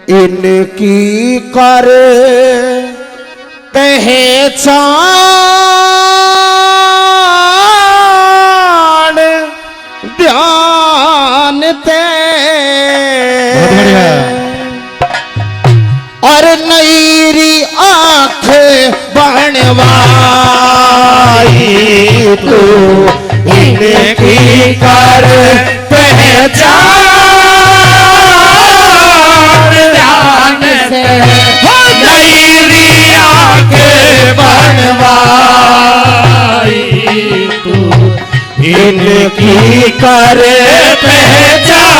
इनकी कर पहचान ध्यान ते और नईरी आंख बनवाई तू इनकी कर पहचान ध्यान से नईरी आंख बनवाई तू इनकी कर पहचान।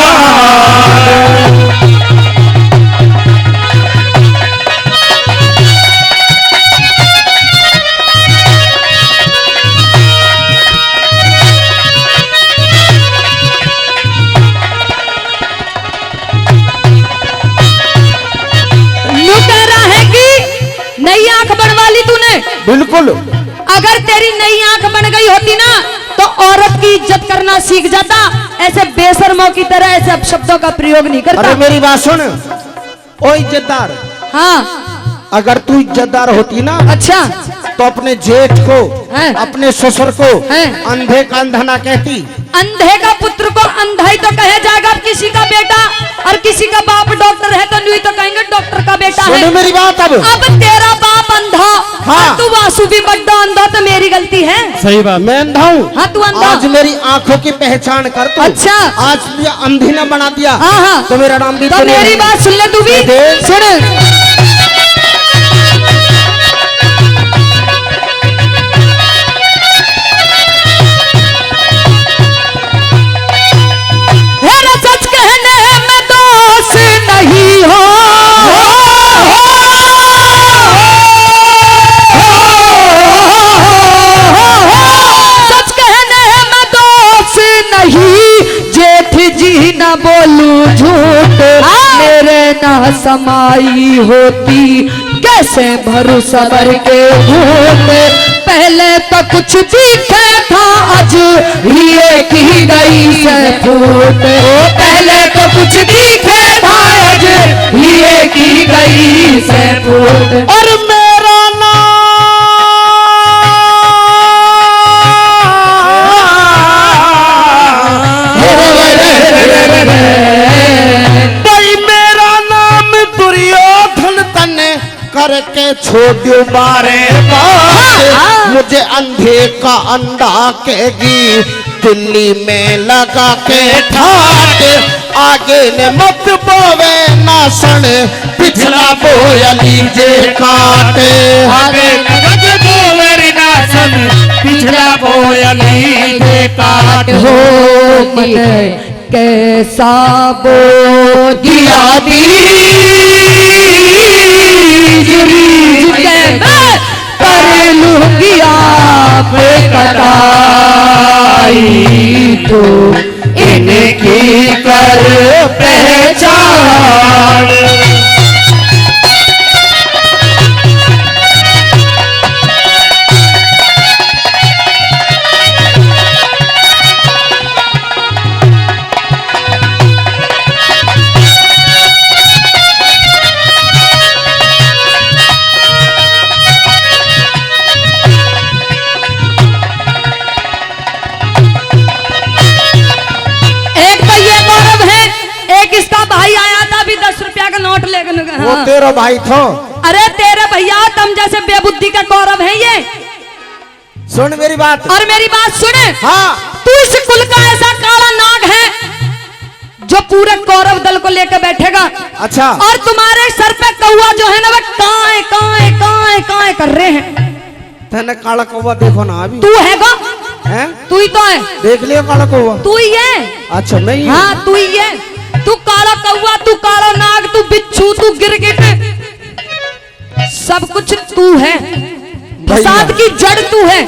बिल्कुल, अगर तेरी नई आंख बन गई होती ना तो औरत की इज्जत करना सीख जाता। ऐसे बेशर्मों की तरह ऐसे अपशब्दों का प्रयोग नहीं करता। अरे मेरी बात सुन, ओ इज्जतदार। हाँ, अगर तू इज्जतदार होती ना, अच्छा, तो अपने जेठ को अपने ससुर को अंधे का अंधा ना कहती। अंधे का पुत्र को अंधा ही तो कहे जाएगा। किसी का बेटा और किसी का बाप डॉक्टर है तो नहीं तो कहेंगे डॉक्टर का बेटा है। मेरी बात अब तेरा बाप अंधा, हाँ, तू वासु भी बड्डा अंधा तो मेरी गलती है। सही बात, मैं अंधा हूँ। हाँ, तू अंधा। आज मेरी आंखों की पहचान कर तू। अच्छा, आज मुझे अंधी न बना दिया। हाँ हाँ, तो मेरा नाम भी तो मेरी बात सुन ले तू भी सुन। सच कहने में दोष नहीं हो, सच कहने में दोष नहीं, जेठ जी न बोलू झूठ, मेरे ना समाई होती कैसे भरू सबर के भूत। पहले तो कुछ दिखे था आज लिए की गई से फूट, पहले तो कुछ दिखे था आज लिए की गई से फूट। और मेरा भाई मेरा नाम दुर्योधन तने करके छोड़ो बारे बात। मुझे अंधे का अंधा कहेगी दिल्ली में लगा के ठाट। आगे ने मत बोवे ना सण पिछला बोया लीजे काट। आगे मत बोवे ना सण पिछला बोया लीजे काट। हो मने कैसा बो दिया कर लूंगी आप कटाई तो इनकी कर पहचान। वो तेरा भाई था। अरे तेरे भैया तुम जैसे बेबुद्धि का कौरव है ये। सुन मेरी बात, और मेरी बात सुने। हाँ, तू इस कुल का ऐसा काला नाग है जो पूरे कौरव दल को लेकर बैठेगा। अच्छा, और तुम्हारे सर पे कौवा जो है ना वो काए काए काए काए कर रहे हैं। तेने काला कौवा देखो ना अभी। तू है गो, तू ही तो है। देख लियो काला कौवा, तू ही है। अच्छा मैं ही। हाँ तू ही है। तू काला कौवा, तू काला नाग, तू बिच्छू, तू गिरगिट, सब कुछ तू है। फसाद की जड़ तू है।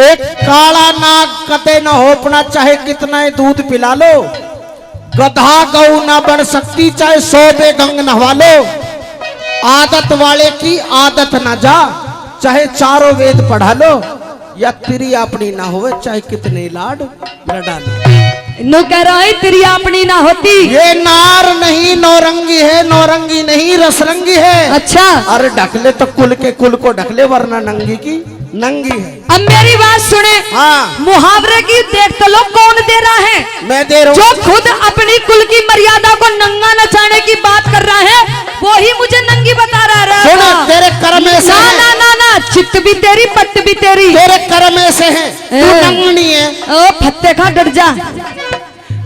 एक काला नाग कते न होपना चाहे कितना ही दूध पिला लो। गधा गऊ ना बन सकती चाहे 100 बेगंग नहवा लो। आदत वाले की आदत ना जा चाहे चारों वेद पढ़ा लो। या तेरी अपनी ना हो चाहे कितने लाड लड़ा लो। नो कह रहा है तेरी अपनी ना होती। ये नार नहीं नौरंगी है, नौरंगी नहीं रसरंगी है। अच्छा अरे ढकले तो कुल के कुल को ढकले, वरना नंगी की नंगी है। अब मेरी बात सुने। हाँ मुहावरे की देख तो लो कौन दे रहा है? मैं दे रहा जो हूँ। खुद अपनी कुल की मर्यादा को नंगा नचाने की बात कर रहा है वो ही मुझे नंगी बता रहा सुन, है। तेरे कर्म ऐसे ना हैं। ना ना ना, चित्त भी तेरी पट्ट भी तेरी। तेरे कर्म ऐसे हैं, तू ए। नंगनी है। ओ फत्ते खा डर जा,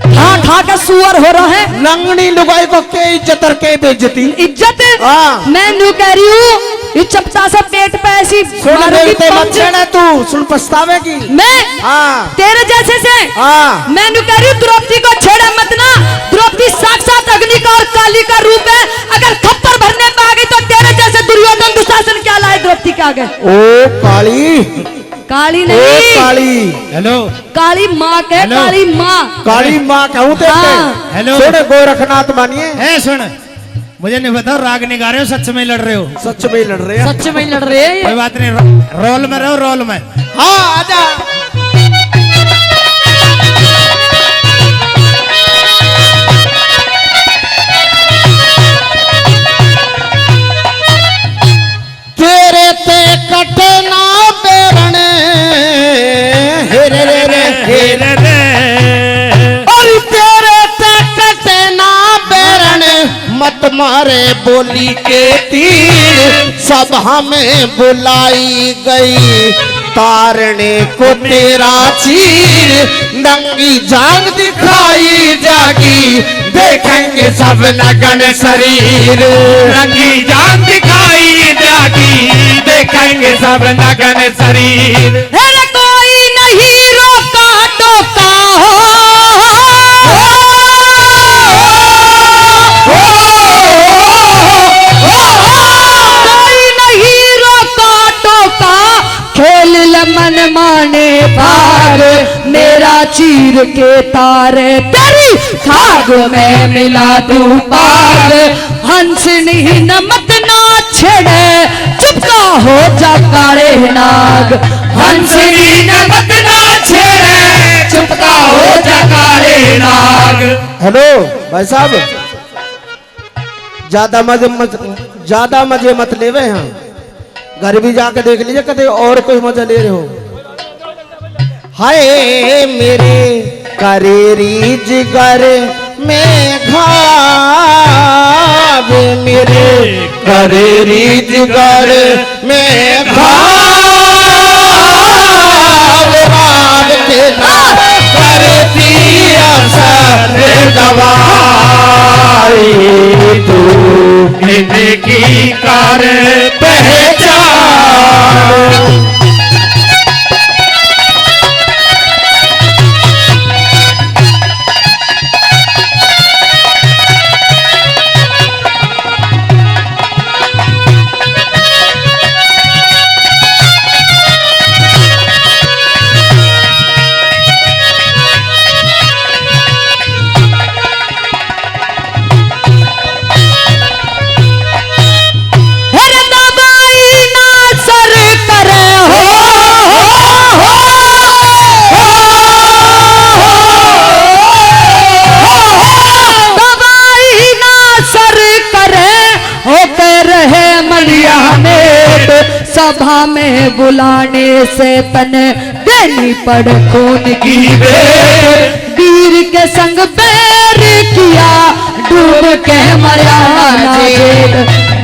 खा खा के सुअर हो रहा है। नंगनी लुगाई को के इज्जत और के बेइज्जती। इज्जत हाँ। मैं नू कह रही हूँ ये चपटा सा पेट पे ऐसी सुन मारूंगी बेटे पंच। लक्षण है, तू सुन पछतावेगी। मैं हाँ तेरे जैसे से हाँ मैं नू कह रही हूँ द्रौपदी को छेड़ा मत ना। द्रौपदी साक्षात अग्नि का और काली का रूप है। अगर थप्पड़ भरने पे आ गई तो तेरे जैसे दुर्योधन दुशासन क्या लाए द्रौपदी के आगे? ओ काली, काली ओ नहीं, काली, हेलो काली माँ के, हेलो। काली माँ। काली माँ कहूँ तेरे। हाँ। हेलो। सुन गोरखनाथ मानिए, है सुन, मुझे नहीं बताओ राग नहीं गा रहे हो, सच में लड़ रहे हो? सच में ही लड़ रहे हैं। सच में लड़ रहे हैं कोई ये। बात नहीं, रोल में रहो, रोल में। हाँ आजा। तेरे ते कटे ना बेरने, हे रे रे रे हे रे। रे और तेरे ते कटे ना बेरने, मत मारे बोली के तीर। सब हमें बुलाई गई तारने को तेरा चीर। नंगी जान दिखाई जागी, देखेंगे सब नगन शरीर। रंगी जान दिखाई जाती, देखेंगे सब नगन शरीर। अरे कोई नहीं रोका टोका कोई नहीं रोका टोका, खेल लमन माने भाग। मेरा चीर के तारे तेरी खाग में मिला दूं पाग। हंस नहीं नमक ना छेड़े, चुपका हो जा काले नाग। हंसनी नमक ना छेड़े, चुपका हो जा काले नाग। हेलो भाई साहब, ज्यादा मजे मत लेवे हैं। घर भी जाके देख लीजिए कभी और कोई मजा ले रहे हो। हाय मेरे करेरी जिगर में घाव, मेरे करेरी जिगर में घाव। राग के ना करती असर दवाई, तू जिंदगी कर पहचान। सभा में बुलाने से तने देनी पड़ खून की बेर। वीर के संग बैर किया, डूब के मरा ना जेल।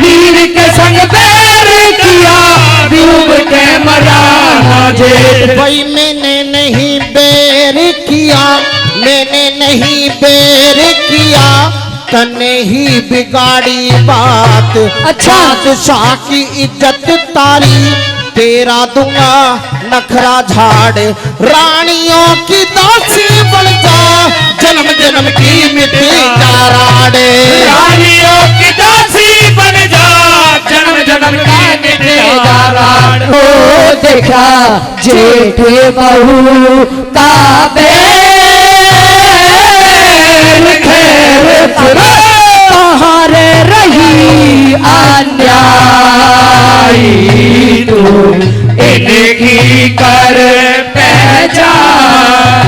वीर के संग बैर किया, डूब के मरा ना जेल। भाई मैंने नहीं बैर किया, मैंने नहीं बैर किया, तने ही बिगाड़ी बात। अच्छा। बादशाह की इज्जत तारी, तेरा दूंगा नखरा झाड़। रानियों की दासी बन जा, जन्म जन्म की मिट्टी का राड़े। रानियों की दासी बन जा, जन्म जन्म की मिटेगा राड। ओ देखा जेठ बहू का बैर खैर कहाँ रे रही अन्यायी। तू इनकी कर पहचान।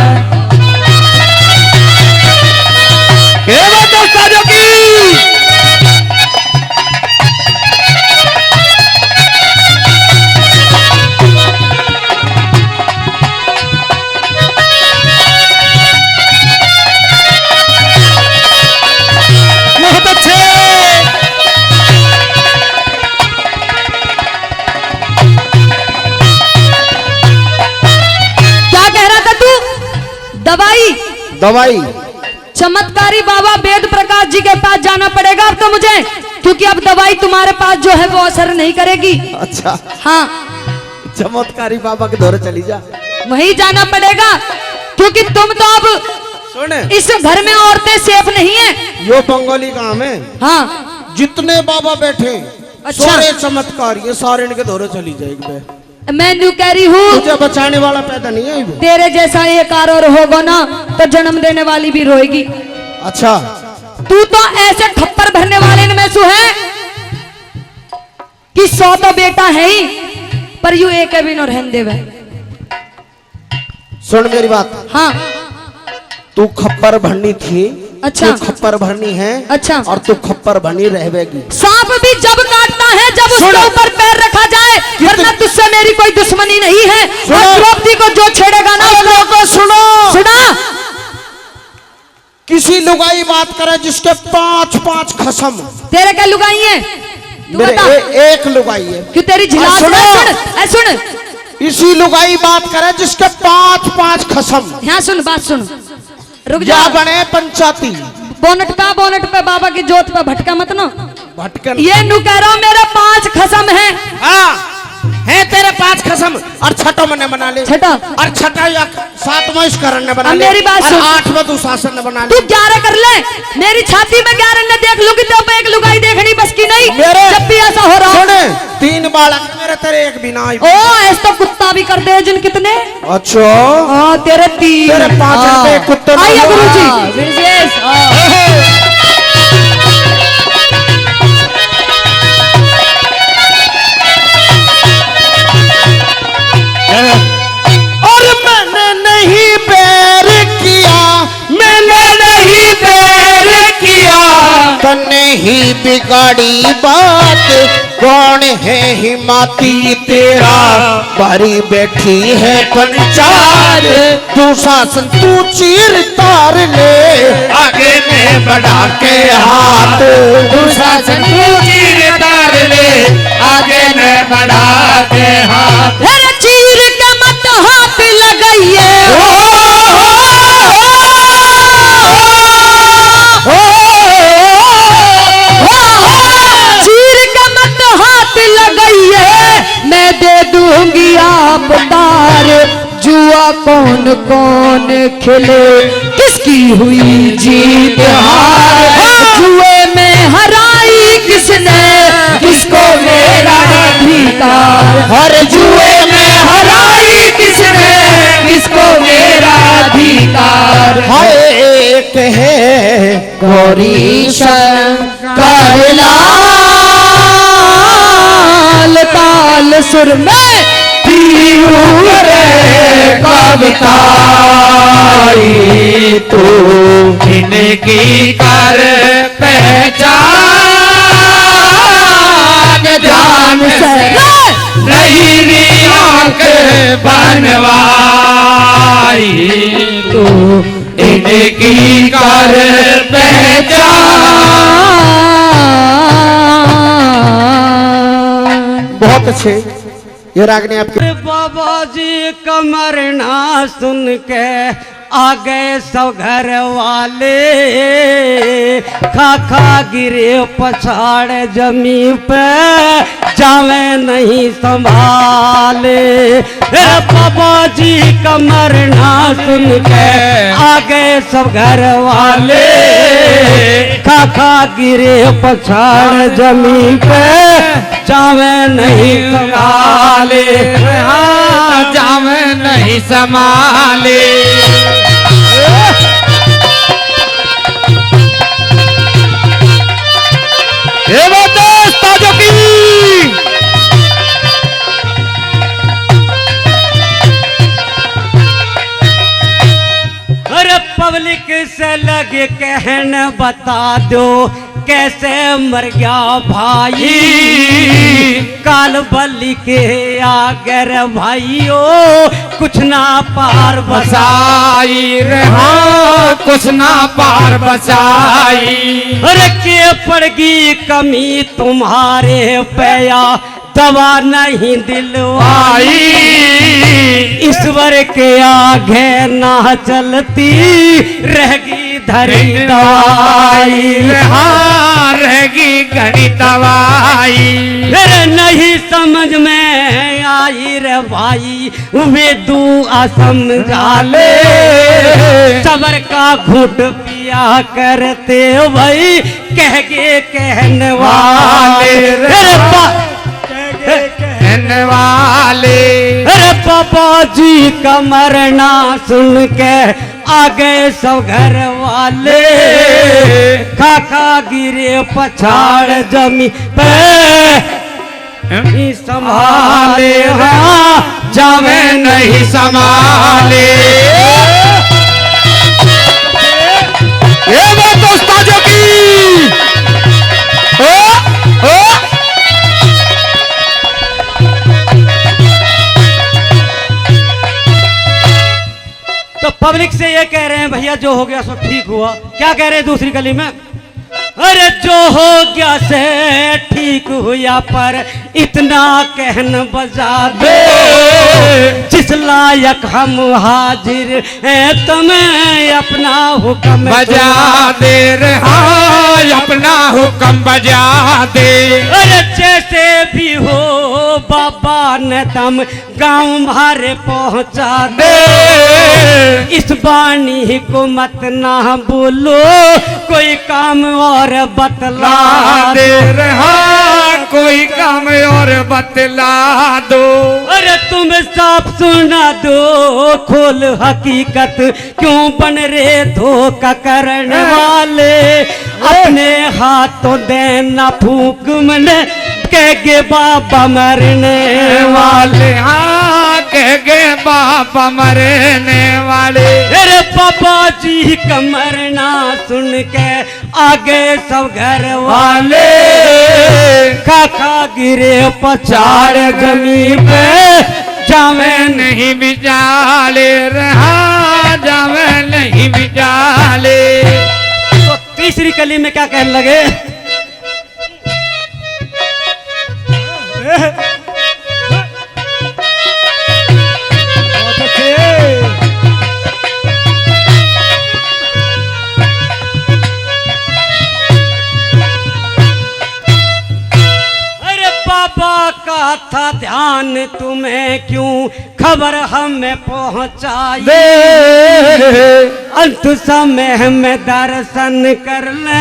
दवाई। चमत्कारी बाबा वेद प्रकाश जी के पास जाना पड़ेगा अब तो मुझे, क्योंकि अब दवाई तुम्हारे पास जो है वो असर नहीं करेगी। अच्छा, हाँ, चमत्कारी बाबा के दौरे चली जा। वहीं जाना पड़ेगा, क्योंकि तुम तो अब सुन, इस घर में औरतें सेफ नहीं है। यो बंगाली काम है। हाँ, जितने बाबा बैठे अच्छा। सारे चमत्कार, ये सारे इनके दौरे चली जाएगी। मैं न्यू कह रही हूँ तुझे बचाने वाला पैदा नहीं है। तेरे जैसा एक और होगा ना तो जन्म देने वाली भी रोएगी। अच्छा, तू तो ऐसे खप्पर भरने वाले में से है कि 100 तो बेटा है ही, पर यू एक भी न रहने देवे। सुन मेरी बात। हाँ, तू खप्पर भरनी थी। अच्छा। तू खप्पर भरनी है। अच्छा। और तू खप्पर भरनी रहेगी। सांप भी जब काटता है जब उसके ऊपर पैर रखा जाए, वरना तुझसे मेरी कोई दुश्मनी नहीं है। और द्रौपदी को जो छेड़ेगा ना उसको सुनो, सुना। किसी लुगाई बात करे जिसके 5 खसम। तेरे क्या लुगाई है तू मेरे बता। एक लुगाई है। क्यों तेरी झिला सुन। इसी लुगाई बात करे जिसके 5 खसम। यहाँ सुन, बात सुन, रुक या जा। बने पंचायती। बोनट पे बाबा की जोत पे भटका मत ना। भटकन ये नु कह रहा हूं मेरे 5 खसम है। हाँ, है तेरे 5 खसम। और छठो मैंने बना ले। छठा और छठा या 7वां इस करण ने बना अब ले। मेरी बात और सुन। 8वां तू शासन ने बना ले। तू 11 कर ले, मेरी छाती में 11 ने देख लूंगी तो एक लुगाई देखनी बस की नहीं। मेरे- जब भी ऐसा हो रहा सुन, 3 बालक मेरे, तेरे एक बिना। ओ ऐसा तो कुत्ता भी कर दे जिन कितने। अच्छा, हाँ तेरे 3। तेरे 5 रुपए कुत्ते ने आइए हुआ। गुरुजी। और मैंने नहीं बैर किया, मैंने नहीं बैर किया, तन्ने ही बिगाड़ी बात। कौन है हिमाती तेरा, बारी बैठी है पंचायत। तू शासन तू चीर तार ले, आगे में बढ़ा के हाथ। तू शासन तू चीर तार ले, आगे में बढ़ा के हाथ। अरे चीर के मत हाथ लगाइए। चीर के मत हाथ लगाइए, मैं दे दूंगी आप तार। जुआ कौन कौन खेले, किसकी हुई जीत हार। जुए में हराई किसने, किसको मेरा अधिकार। हर जुए में हराई किसने, किसको मेरा अधिकार। हाय एक है गौरी शंकर लाल, ताल सुर में कविता तू इनकी कर पहचान। जान से नहीं आंख बनवाई, तू इनकी कर पहचान। बहुत अच्छे। ये रागनी आपके बाबा जी कमर ना सुन के आ गए सब घर वाले। खा खा गिरे पछाड़ जमी पे, जावे नहीं संभाले। बाबा जी कमर ना सुन के आ गए सब घर वाले। खा खा गिरे पछाड़ जमी पे, जावे नहीं संभाले। हाँ, जावे नहीं संभाले। ताजों की अरे पब्लिक से लगे कहने बता दो, कैसे मर गया भाई। काल बलि के आगर भाइयों, कुछ ना पार बसाई रे, हाँ कुछ ना पार बसाई। अरे के पड़गी कमी तुम्हारे पैया, दवा नहीं दिलवाई, ईश्वर के आगे ना चलती रहेगी धरी दवाई। हाँ रहेगी घड़ी दवाई। अरे नहीं समझ में आई रे भाई, वे दुआ समझा ले, सबर का घुट पिया करते भाई कहगे कहने वाले। कहने वाले। अरे पापा जी का मरना सुन के आ गए सब घर वाले, खाका गिरे पछाड़ जमी पे संभाले, हाँ जावे नहीं संभाले। ये बात दोस्तों की ओ तो पब्लिक से ये कह रहे हैं भैया जो हो गया सो ठीक हुआ। क्या कह रहे हैं दूसरी गली में, अरे जो हो गया से ठीक हुआ पर इतना कहन बजा दे, जिस लायक हम हाजिर हैं तुम्हें अपना हुक्म बजा दे रे, हाँ अपना हुक्म बजा दे। अरे जैसे भी हो बाबा ने दम गाँव मारे पहुँचा दे, इस बानी को मत ना बोलो कोई काम और बतला दे रे, हाँ कोई काम और बतला दो। अरे तुम साफ सुना दो खोल हकीकत, क्यों बन रे धोखा करने वाले, अपने हाथों देना फूक मने कहे बाबा मरने वाले। हाँ कहे बाबा मरने वाले। अरे पापा जी का मरना सुन के आगे सब घर वाले, खाका गिरे पछाड़ जमी पे जावे नहीं बिचाले रहा, जावे नहीं बिचाले। तो तीसरी कली में क्या कहने लगे, का था ध्यान तुम्हें क्यों खबर हमें पहुंचाई, अंत समय में दर्शन कर ले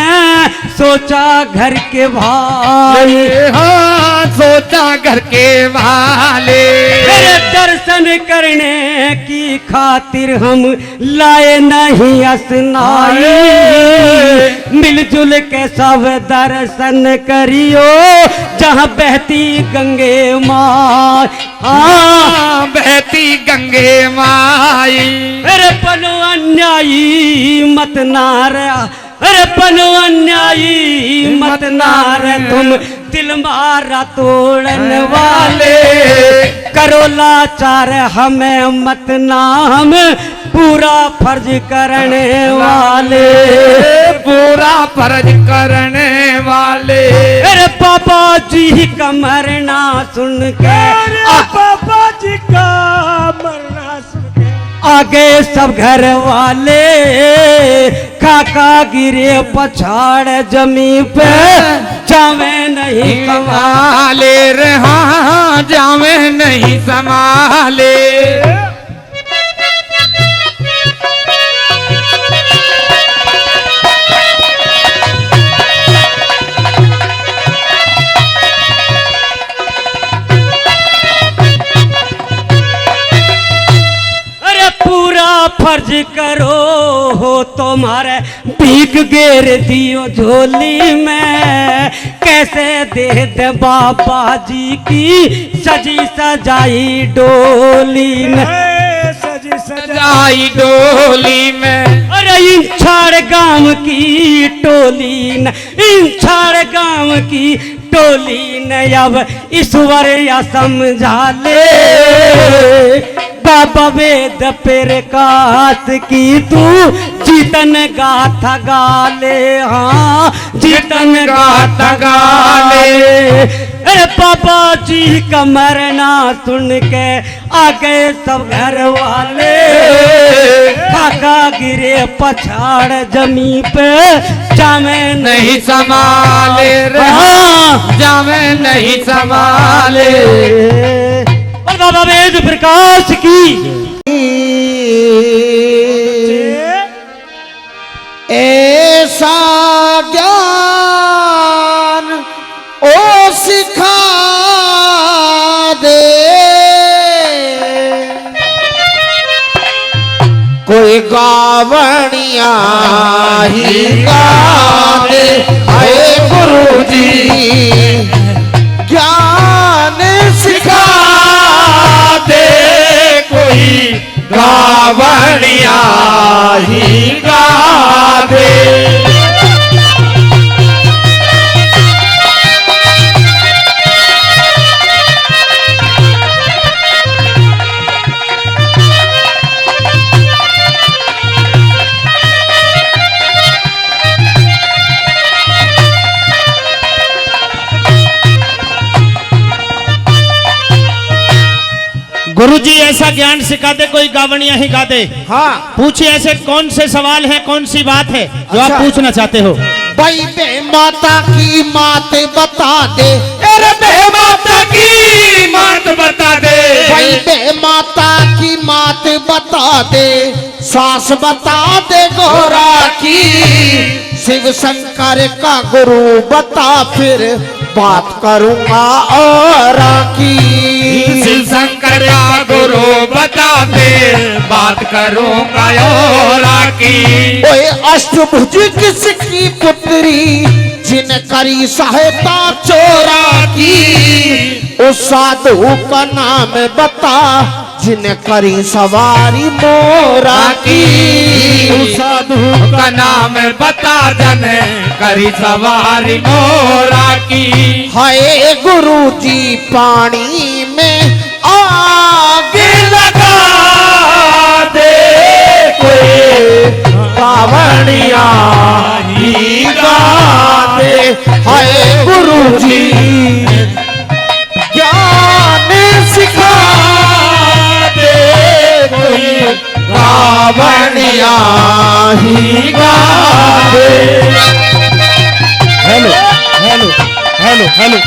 सोचा घर के भाई। हाँ सोचा घर के वाले, मेरे दर्शन करने की खातिर हम लाए नहीं असनाई, मिलजुल के सब दर्शन करियो जहाँ बहती गंगे माँ। हाँ बहती गंगे माई। अरे पनो अन्यायी मत नारा, अरे पनो अन्यायी मत नारा, तुम दिल मारा तोड़न वाले, करो लाचार हमें मत नाम पूरा फर्ज करने वाले, पूरा फर्ज करने वाले। अरे पापा जी का मरना सुन के, पापा जी का मरना सुन के आगे सब घर वाले, खाका गिरे पछाड़ जमी पे जावे नहीं संभाले रे, हाँ जावे नहीं संभाले। फर्ज करो हो तुम्हारे भीग गेर दियो झोली में, कैसे दे दे बाबा जी की सजी सजाई डोली में, सजी सजाई डोली में। अरे इन छाड़ गांव की टोली न, इन छाड़ गांव की टोली न, अब ईश्वर या समझा ले, बाबा वेद प्रकाश की तू जीतन गाथा गाले, हाँ जीतन गाथा गाले। अरे पापा जी का मरना सुन के आ गए सब घर वाले, काका गिरे पछाड़ जमी पे, जामे नहीं संभाले रे, हाँ। जामे नहीं संभाले। और बाबा वेद प्रकाश की ऐसा ज्ञान ओ सिखा दे, कोई गावणिया ही गा दे, आए गुरु जी ज्ञान सिखा दे कोई गावणिया ही गा दे। गुरुजी ऐसा ज्ञान सिखा दे कोई गावणिया ही गा दे। हाँ पूछिए ऐसे कौन से सवाल है, कौन सी बात है जो आप अच्छा। पूछना चाहते हो। भाई बे माता की मात बता दे, अरे बे माता की मात बता दे, भाई बे माता की मात बता दे, सास बता दे गोरा की, शिव शंकर का गुरु बता फिर बात करूंगा और की। शिव शंकर का गुरु बता दे बात करूंगा और की। ओए अष्टभुज किसकी पुत्री जिन करी सहायता चोरा की, उस साधु का नाम बता जिन करी सवारी मोरा की। उस साधु का नाम बता जन करी सवारी मोरा की। हाय गुरु जी पानी में आग लगा दे कोई कावड़िया ही गा दे, हाय गुरु जी ज्ञान सिखा दे, कोई कावड़िया ही गा दे। Hello hello hello hello.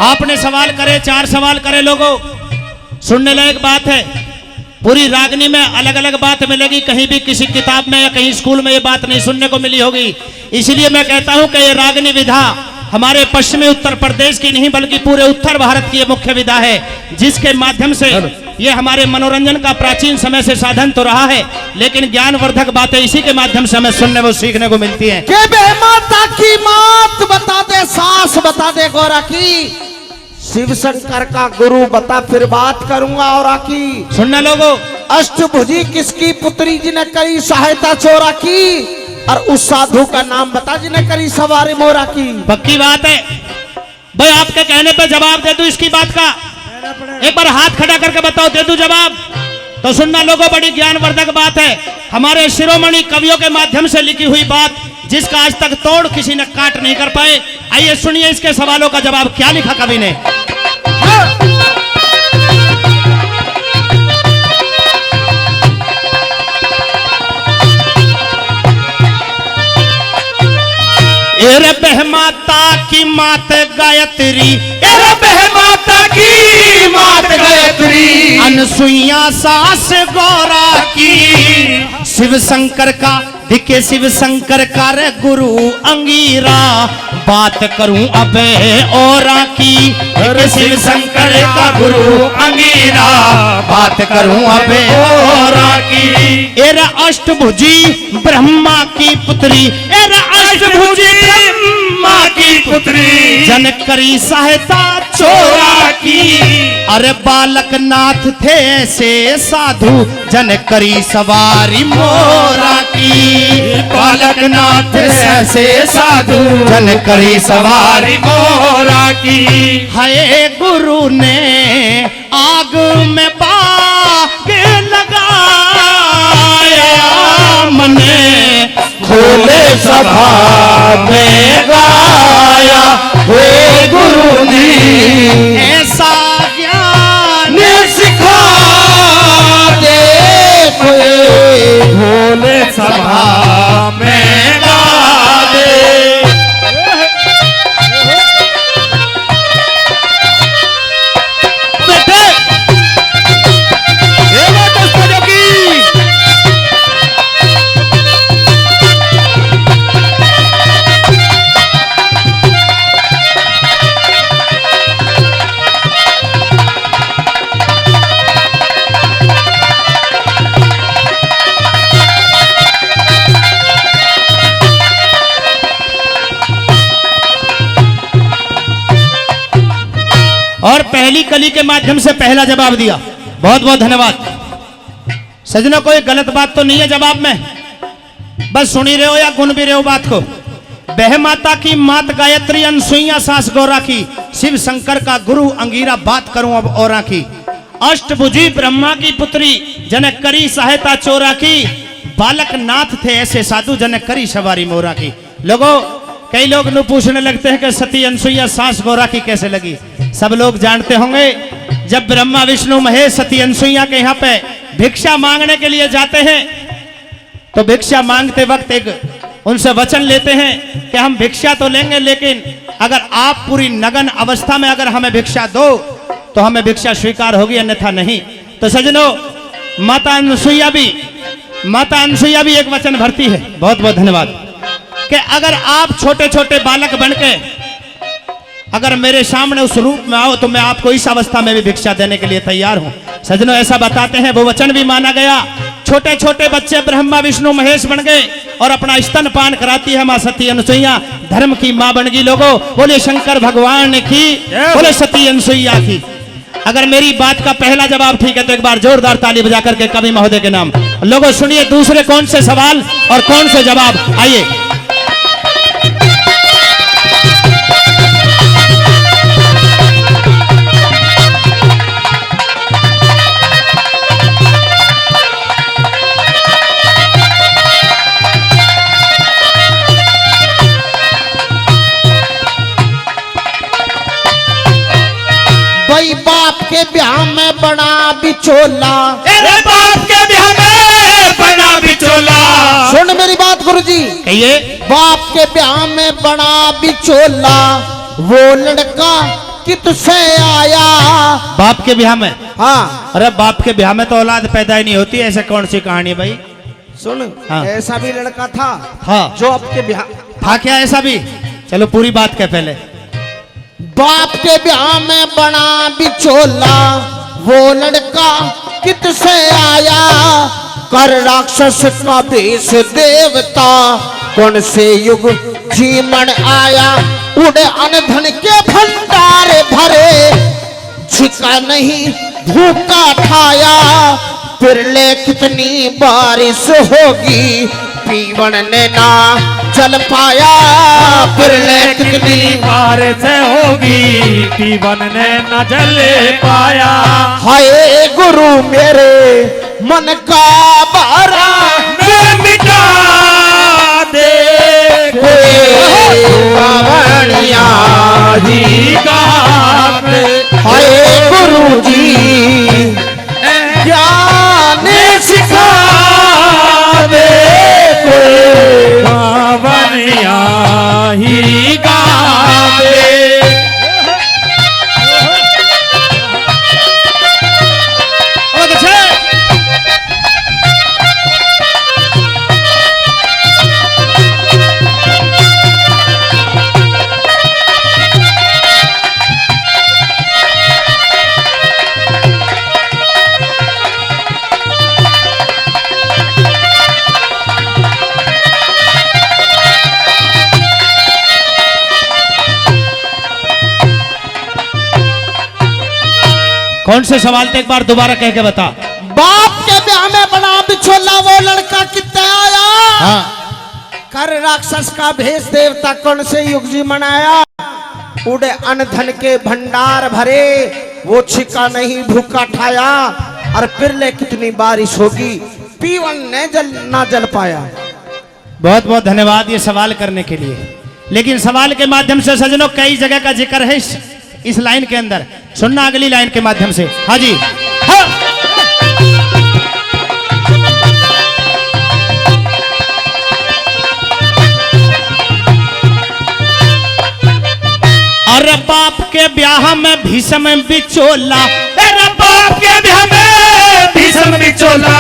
आपने सवाल करे, 4 सवाल करे लोगों, सुनने लायक बात है। पूरी रागनी में अलग अलग बात मिलेगी, कहीं भी किसी किताब में या कहीं स्कूल में ये बात नहीं सुनने को मिली होगी। इसलिए मैं कहता हूं कि ये रागनी विधा हमारे पश्चिमी उत्तर प्रदेश की नहीं बल्कि पूरे उत्तर भारत की ये मुख्य विधा है, जिसके माध्यम से ये हमारे मनोरंजन का प्राचीन समय से साधन तो रहा है, लेकिन ज्ञानवर्धक बातें इसी के माध्यम से हमें सुनने व सीखने को मिलती हैं। के बे माता की मात बता दे, सास बता दे गोरा की, शिव शंकर का गुरु बता फिर बात करूंगा और आकी। सुनना लोगों, अष्टभुजी किसकी पुत्री जिन्हें करी सहायता चोरा की, और उस साधु का नाम बता जिन्हें करी सवारी मोरा की। पक्की बात है भाई, आपके कहने पे जवाब दे दूं इसकी बात का? एक बार हाथ खड़ा करके बताओ, दे दूं जवाब? तो सुनना लोगों, बड़ी ज्ञानवर्धक बात है, हमारे शिरोमणि कवियों के माध्यम से लिखी हुई बात, जिसका आज तक तोड़ किसी ने काट नहीं कर पाए। आइए सुनिए इसके सवालों का जवाब क्या लिखा कवि ने। एरे बह माता की मात गायत्री, अरे बे माता की मात गायत्री, अनसुईया सास गौरा की, शिव शंकर का दिखे शिव शंकर का रे गुरु अंगीरा, बात करूं अबे औरा की। अरे शिव शंकर का गुरु अंगीरा, बात करूं अबे औरा की। एरा अष्टभुजी ब्रह्मा की पुत्री, एरा अष्टभुजी ब्रह्मा की पुत्री, जन करी सहायता चोरा की। अरे बालक नाथ थे ऐसे साधु, जन करी सवारी मोरा की। बालक बालकनाथ ऐसे साधु जन करी सवारी मोरा की। है गुरु ने आग में बाग लगाया, मने खोले सभा में गाया, हे गुरु ने ऐसा ज्ञान सिखा दे, खोले सभा में गा दे। बेटे ये वो दोस्तों जो की और पहली कली के माध्यम से पहला जवाब दिया। बहुत बहुत धन्यवाद सजनों। कोई गलत बात तो नहीं है जवाब में, बस सुनी रहे हो या गुन भी रहे हो बात को। बह माता की मात गायत्री अनसुईया सास गौरा की, शिव शंकर का गुरु अंगीरा बात करूं अब औरा की। अष्टभुजी ब्रह्मा की पुत्री जनक करी सहायता चोरा की, बालक नाथ थे ऐसे साधु जनक करी सवारी मोरा की। लोगों कई लोग नु पूछने लगते हैं कि सती अनसुईया सास गौरा की कैसे लगी। सब लोग जानते होंगे जब ब्रह्मा विष्णु महेश सती अनसुईया के यहाँ पे भिक्षा मांगने के लिए जाते हैं तो भिक्षा मांगते वक्त एक उनसे वचन लेते हैं कि हम भिक्षा तो लेंगे, लेकिन अगर आप पूरी नगन अवस्था में अगर हमें भिक्षा दो तो हमें भिक्षा स्वीकार होगी, अन्यथा नहीं। तो सजनों माता अनसुईया भी एक वचन भरती है। बहुत बहुत धन्यवाद कि अगर आप छोटे छोटे बालक बनके अगर मेरे सामने उस रूप में आओ तो मैं आपको इस अवस्था में भी भिक्षा देने के लिए तैयार हूं। सजनों ऐसा बताते हैं वो वचन भी माना गया। छोटे छोटे बच्चे ब्रह्मा विष्णु महेश बन गए और अपना स्तन पान कराती है मां सती अनसुईया, धर्म की मां बन गई। लोगों बोले शंकर भगवान की, बोले सती अनसुईया की। अगर मेरी बात का पहला जवाब ठीक है तो एक बार जोरदार ताली बजा करके कवि महोदय के नाम। लोगों सुनिए दूसरे कौन से सवाल और कौन से जवाब। आइए बाप के ब्याह में बना बिचोला, तेरे बाप के ब्याह में बना बिचोला। सुन मेरी बात गुरुजी, कहिए। बाप के ब्याह में बना बिचोला, वो लड़का कितसे आया। बाप के ब्याह में? हाँ। अरे बाप के ब्याह में तो औलाद पैदा ही नहीं होती, ऐसे कौन सी कहानी है भाई? सुन हाँ। ऐसा भी लड़का था हाँ जो आपके ब्याह था क्या ऐसा भी? चलो पूरी बात कह पहले। बाप के ब्याह में बना बिचोला, वो लड़का कितसे आया। कर राक्षस का भेष देवता, कौन से युग जीवन आया। उड़े अनधन के भंडार भरे, झिका नहीं भूखा ठाया। फिर ले कितनी बारिश होगी, पीवन ने ना जल पाया। फिर ले कितनी बारिश होगी, पीवन ने न जल पाया। हाय गुरु मेरे मन का बारा मैं मिटा दे पावनिया जी गात। हाय गुरु जी ज्ञान सिखा दे पावनिया ही गावे। कौन से सवाल थे एक बार दोबारा कह के बता। बाप के ब्याह में बना बिछोला, वो लड़का कितना आया। हाँ कर राक्षस का भेष देवता कौन से युग जी मनाया। उड़े अन्न धन के भंडार भरे, वो छिका नहीं भूखा ठाया। और फिर ले कितनी बारिश होगी, पीवन ने ना जल पाया। बहुत बहुत धन्यवाद ये सवाल करने के लिए। लेकिन सवाल के माध्यम से सजनों कई जगह का जिक्र है इस लाइन के अंदर, सुनना अगली लाइन के माध्यम से। हाँ जी, हाँ। अरे बाप के ब्याह में भीषम बिचोला, तेरा बाप के ब्याह में भीषम बिचोला,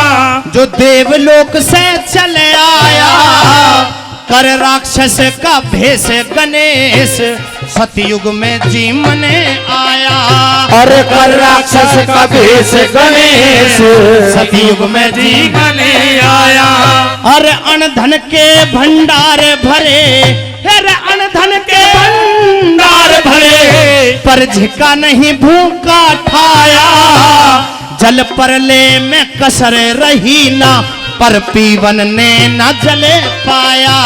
जो देवलोक से चले आया, कर राक्षस का भेष गणेश, सतयुग में जीमने आया। अरे कर राक्षस का भेष गणेश, सतयुग में जीमने आया। अरे अन्न धन के भंडार भरे, अरे अन्न धन के भंडार भरे, पर झिका नहीं भूखा ठाया। जल परले में कसर रही ना, पर पीवन ने न जले पाया।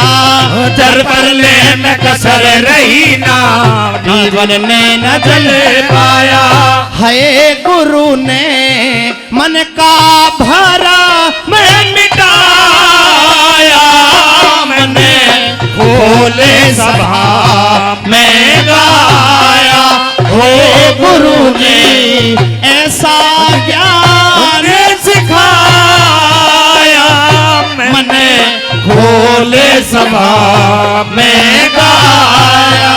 जल परले में कसर रही ना, पीवन ने न जले पाया। है गुरु ने मन का भरा मैं मिटाया, मैंने खोले सभा में गाया। हो गुरु जी ऐसा ज्ञान सिखाया, मैंने खोले सभा में गाया।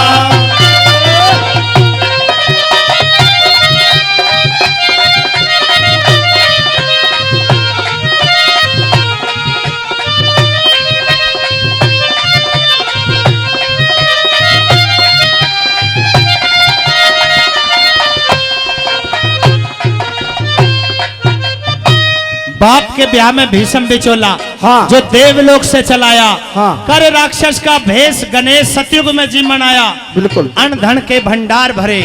बाप के ब्याह में भीषम बिचोला, हाँ। जो देवलोक से चलाया, हाँ। कर राक्षस का भेष गणेश, सतयुग में जीवन आया। बिल्कुल। अन्न धन के भंडार भरे,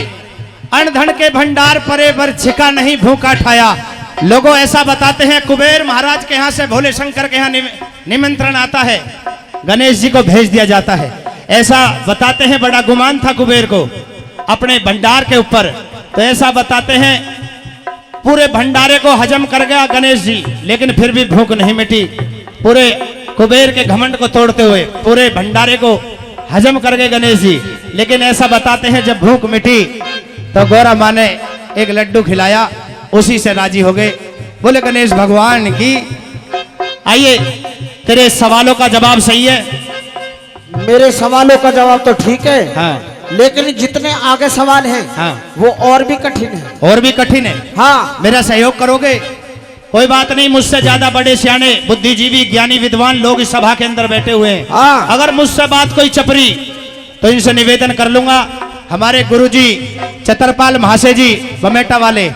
अन्न धन के भंडार परे, पर छिका नहीं भूखा ठाया। लोगों ऐसा बताते हैं कुबेर महाराज के यहाँ से भोले शंकर के यहाँ निमंत्रण आता है, गणेश जी को भेज दिया जाता है। ऐसा बताते हैं, बड़ा गुमान था कुबेर को अपने भंडार के ऊपर। तो ऐसा बताते हैं पूरे भंडारे को हजम कर गया गणेश जी, लेकिन फिर भी भूख नहीं मिटी। पूरे कुबेर के घमंड को तोड़ते हुए पूरे भंडारे को हजम कर गए गणेश जी। लेकिन ऐसा बताते हैं जब भूख मिटी तो गौरा माँ ने एक लड्डू खिलाया, उसी से राजी हो गए। बोले गणेश भगवान की। आइए, तेरे सवालों का जवाब सही है। मेरे सवालों का जवाब तो ठीक है, हाँ, लेकिन जितने आगे सवाल हैं, हाँ। वो और भी कठिन है। और भी कठिन है। हाँ। मेरा सहयोग करोगे? कोई बात नहीं, मुझसे ज्यादा बड़े सियाने बुद्धिजीवी ज्ञानी विद्वान लोग इस सभा के अंदर बैठे हुए हैं। हाँ। अगर मुझसे बात कोई चपरी तो इनसे निवेदन कर लूंगा। हमारे गुरुजी चतरपाल महाशय जी बमेटा वाले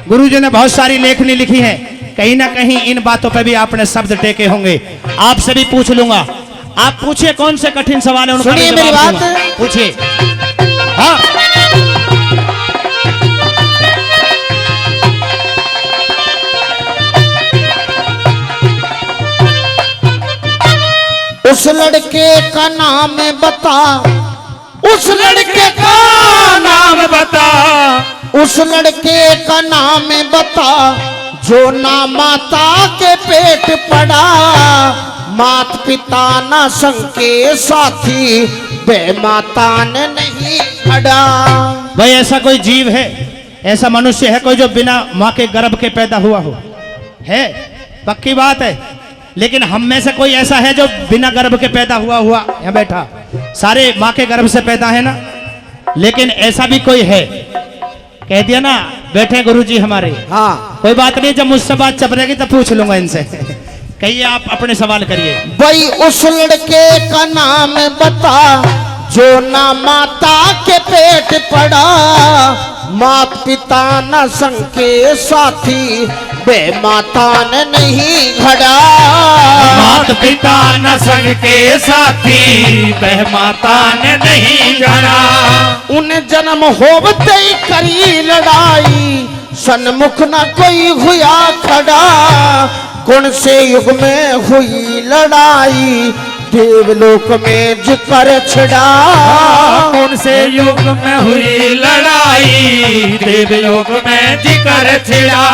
गुरुजी ने बहुत सारी लेखनी लिखी है, कहीं ना कहीं इन बातों पर भी आपने शब्द टेके होंगे। आपसे भी पूछ लूंगा। आप पूछिए कौन से कठिन सवाल है, उनका सुनिए भी मेरी जवाब बात। दूंगा। पूछिए। हाँ, उस लड़के का नाम बता, उस लड़के का नाम बता, उस लड़के का नाम बता, जो ना माता के पेट पड़ा। मात पिता ना संग के साथी, बेमाता ने नहीं खड़ा। भाई ऐसा कोई जीव है, ऐसा मनुष्य है कोई जो बिना माँ के गर्भ के पैदा हुआ हो? है, पक्की बात है। लेकिन हम में से कोई ऐसा है जो बिना गर्भ के पैदा हुआ यहाँ बैठा? सारे माँ के गर्भ से पैदा है ना। लेकिन ऐसा भी कोई है, कह दिया ना बैठे गुरुजी हमारे। हाँ। कोई बात नहीं, जब मुझसे बात चपरेगी तो पूछ लूंगा इनसे। कहिए, आप अपने सवाल करिए। भाई उस लड़के का नाम बता, जो ना माता के पेट पड़ा। मात पिता न संग के साथी, बेमाता ने नहीं घड़ा। मात पिता न संग के साथी, बेमाता ने नहीं घड़ा। उन्हें जन्म होते ही करी लड़ाई, सन्मुख न कोई हुआ खड़ा। कौन से युग में हुई लड़ाई, देवलोक में जिक्र छिड़ा। कौन से युग में हुई लड़ाई, देवलोक में जिक्र छिड़ा।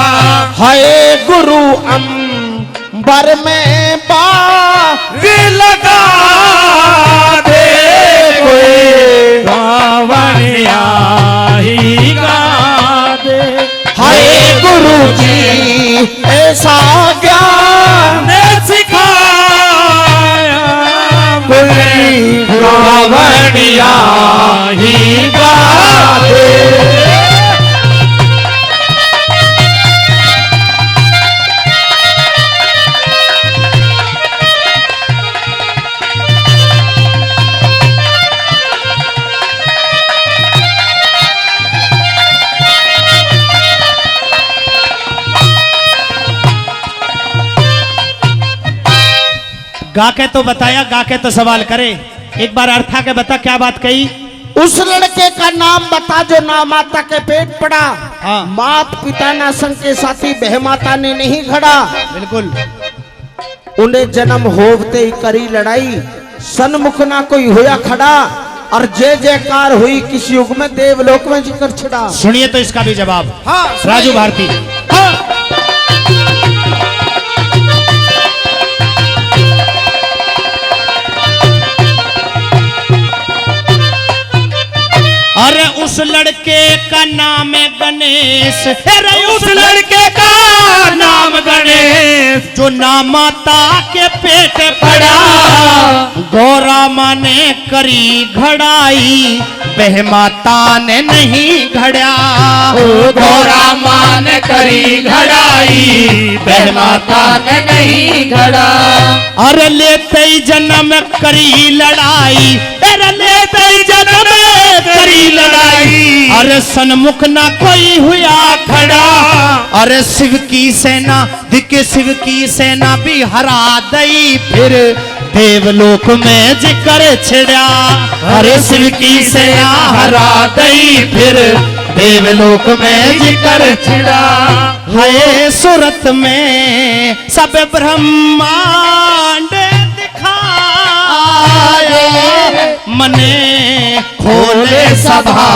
हाय गुरु अंबर में बाग लगा दे कोई रावणिया ही गा दे। हाय गुरु जी ऐसा ज्ञान सिखाया कोई रावणिया ही गा दे। गा के तो बताया, गा के तो सवाल करे। एक बार अर्था के बता क्या बात कही। उस लड़के का नाम बता जो ना माता के पेट पड़ा। हाँ। मात पिता ना संग के साथी बह माता ने नहीं घड़ा। बिल्कुल। उन्हें जन्म होवते ही करी लड़ाई, सन्मुख ना कोई होया खड़ा। और जय जयकार हुई किस युग में देवलोक में जिक्र छिड़ा। सुनिए तो इसका भी जवाब। हाँ राजू भारती। अरे उस लड़के का नाम है गणेश। अरे उस लड़के का नाम गणेश, जो ना माता के पेट पड़ा। गौरा माँ ने करी घड़ाई, बह माता ने नहीं घड़ा। गौरा माँ ने करी घड़ाई, बह माता ने नहीं घड़ा। अरे लेते ही जन्म करी लड़ाई, अरे लेते ही जन्म करी लड़ाई। अरे सन्मुख ना कोई हुआ खड़ा। अरे शिव की सेना दिखे, शिव की सेना भी हरा दई, फिर देवलोक में जिक्र छिड़ा। अरे शिव की सेना हरा दई, फिर देवलोक में जिक्र छिड़ा। है सूरत में सब ब्रह्मांड दिखाया, मने खोले सभा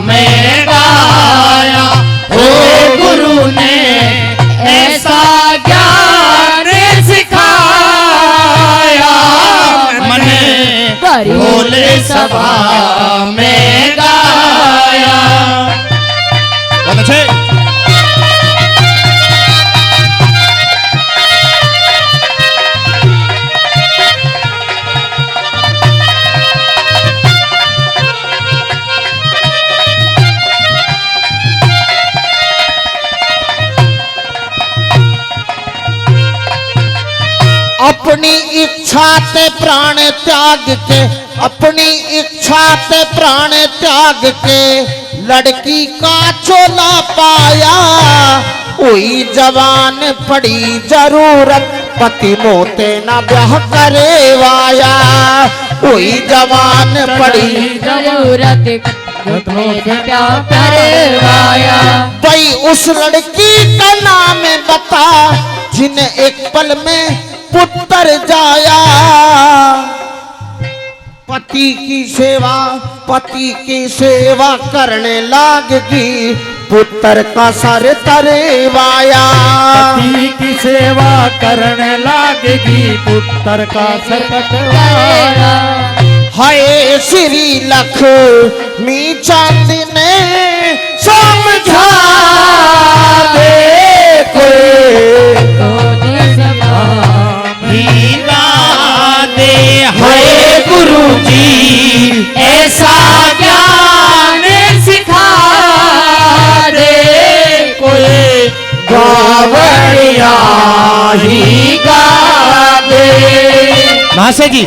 में गाया। ओ गुरु ने ऐसा ज्ञान सिखाया, मने खोले सभा में गाया। बहुत अच्छे। अपनी इच्छा ते प्राण त्याग के, अपनी इच्छा ते प्राण त्याग के लड़की का चोला पाया। हुई जवान पड़ी जरूरत, पति मोते ना ब्याह करे वाया। हुई जवान पड़ी जरूरत भाई उस लड़की का नाम बता, जिन्हें एक पल में पुत्र जाया। पति की सेवा करने लागगी, पुत्र का सर तरवाया। पति की सेवा करने लागेगी, पुत्र का सर कटवाया। हाय श्री लक्ष्मी चांद ने समझा दे कोई हीरा दे। हाय गुरु जी ऐसा ज्ञान सिखा दे, कोई गावड़िया ही गा दे। महाशय जी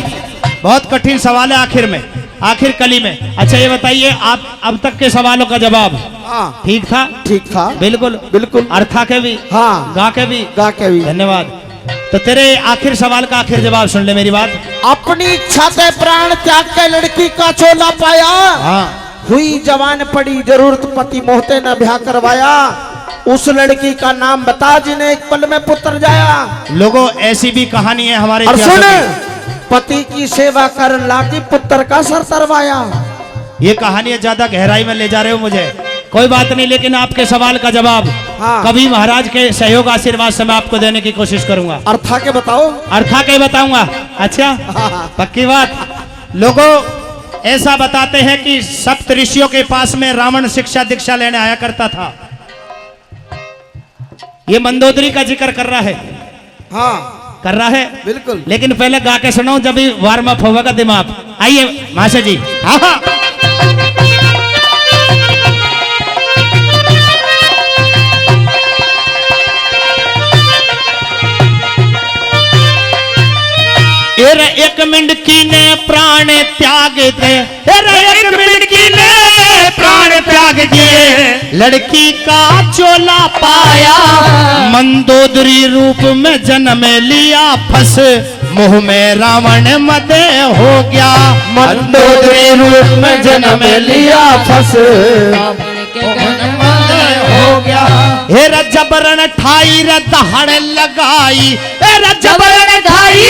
बहुत कठिन सवाल है आखिर में, आखिर कली में। अच्छा ये बताइए, आप अब तक के सवालों का जवाब हाँ ठीक था? ठीक था बिल्कुल बिल्कुल। अर्था के भी, हाँ गा के भी, गा के भी। धन्यवाद। तो तेरे आखिर सवाल का आखिर जवाब सुन ले मेरी बात। अपनी इच्छा से प्राण त्याग के लड़की का चोला पाया। हाँ। हुई जवान पड़ी जरूरत, पति मोहते न ब्याह करवाया। उस लड़की का नाम बता जिन्हें एक पल में पुत्र जाया। लोगों ऐसी भी कहानी है हमारे और इतिहास सुन में। पति की सेवा कर लागी पुत्र का सर तरवाया। ये कहानी ज्यादा गहराई में ले जा रहे हो मुझे, कोई बात नहीं, लेकिन आपके सवाल का जवाब हाँ। कभी महाराज के सहयोग आशीर्वाद से मैं आपको देने की कोशिश करूंगा। अर्था के बताओ। अर्था के बताऊंगा। अच्छा, पक्की बात। लोगों, ऐसा बताते हैं कि सप्त ऋषियों के पास में रावण शिक्षा दीक्षा लेने आया करता था। ये मंदोदरी का जिक्र कर रहा है। हाँ कर रहा है बिल्कुल। लेकिन पहले गा के सुनाओ, जब भी वार्म अप होगा दिमाग। आइए माशा जी। हाँ हाँ। एरे एक मिनकी ने प्राण त्याग दे, एरे एक मिनकी ने प्राण त्याग दिए, लड़की का चोला पाया, मंदोदरी रूप में जन्म लिया, फंस मुंह में रावण मदे हो गया, मंदोदरी रूप में जन्म लिया, फंस हो गया। हेरा जबरन ठाई रे दहाड़ लगाई, हेरा जबरन ठाई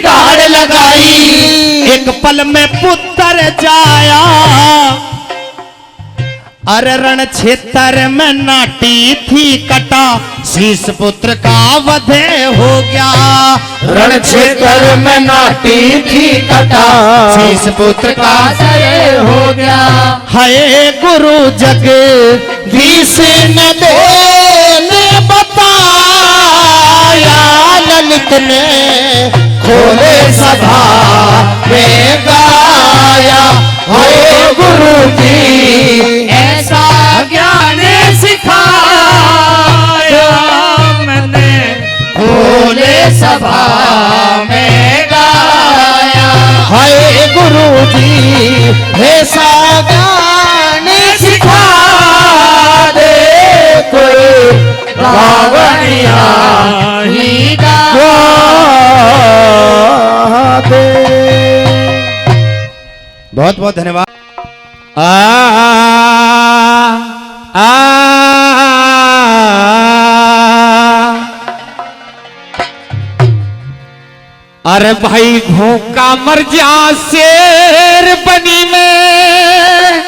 दहाड़ लगाई, एक पल में पुत्र जाया, अरे रण क्षेत्र में नाटी थी कटा, शीश पुत्र का वधे हो गया, रण क्षेत्र में नाटी थी कटा, शीश पुत्र का वधे हो गया। हाय गुरु जग दीस न दे ने बताया, ललित ने खोले सभा में गाया, हाय गुरु जी ऐसा ज्ञान सिखाया, मैंने खोले सभा में गाया, हाय गुरु जी ऐसा ज्ञान सिखा दे, कोई रावणिया ही गा दे। बहुत बहुत धन्यवाद। अरे भाई भूखा मर जा शेर बनी में,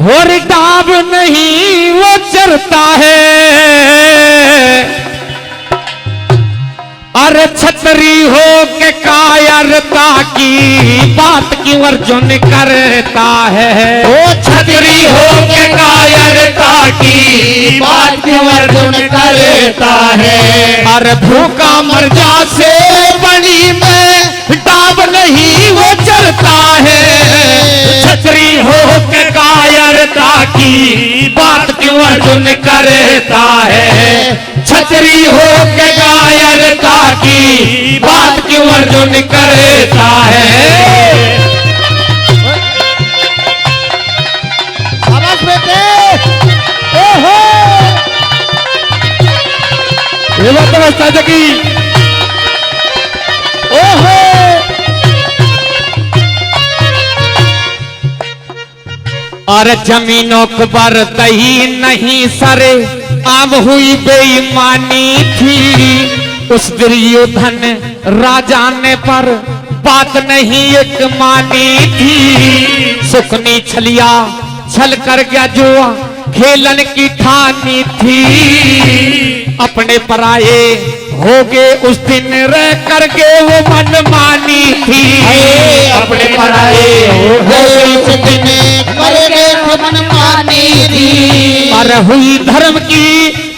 और डाब नहीं वो चरता है, अरे छतरी हो के कायरता की बात क्यों अर्जुन करता है, ओ छतरी हो के कायरता की बात क्यों अर्जुन करता है, अरे भूखा मर जा से बनी में डाब नहीं वो चलता है, छतरी हो के कायरता की बात क्यों अर्जुन करता है, छतरी हो के कायरता की बात क्यों अर्जुन करता है। आवाज बेटे। ओहो ये बात व्यवस्था जगी। ओहो और जमीनों पर दही नहीं सरे, अब हुई बेईमानी थी, उस दुर्योधन राजा ने पर बात नहीं एक मानी थी, सुकनी छलिया छल कर गया जुआ खेलन की ठानी थी, अपने पराये हो गए उस दिन रह करके वो मनमानी थी, अपने पराये हो गए उस दिन करके वो मनमानी थी, अरे हुई धर्म की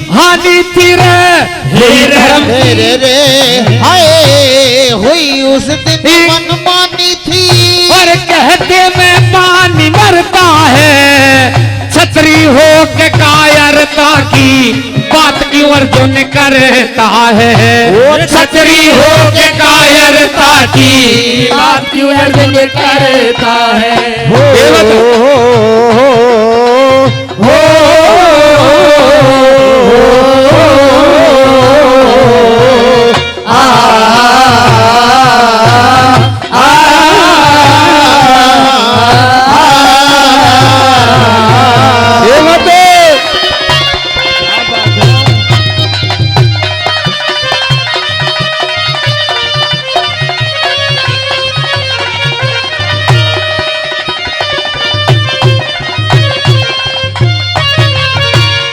हानि थी रे धर्म रे रे हाय हुई उस दिन मनमानी थी, और कहते में पानी मरता है, छतरी हो के कायरता की बात क्यों अर्जुन करता है, वो छतरी हो के कायरता की बात क्यों अर्जुन करता है।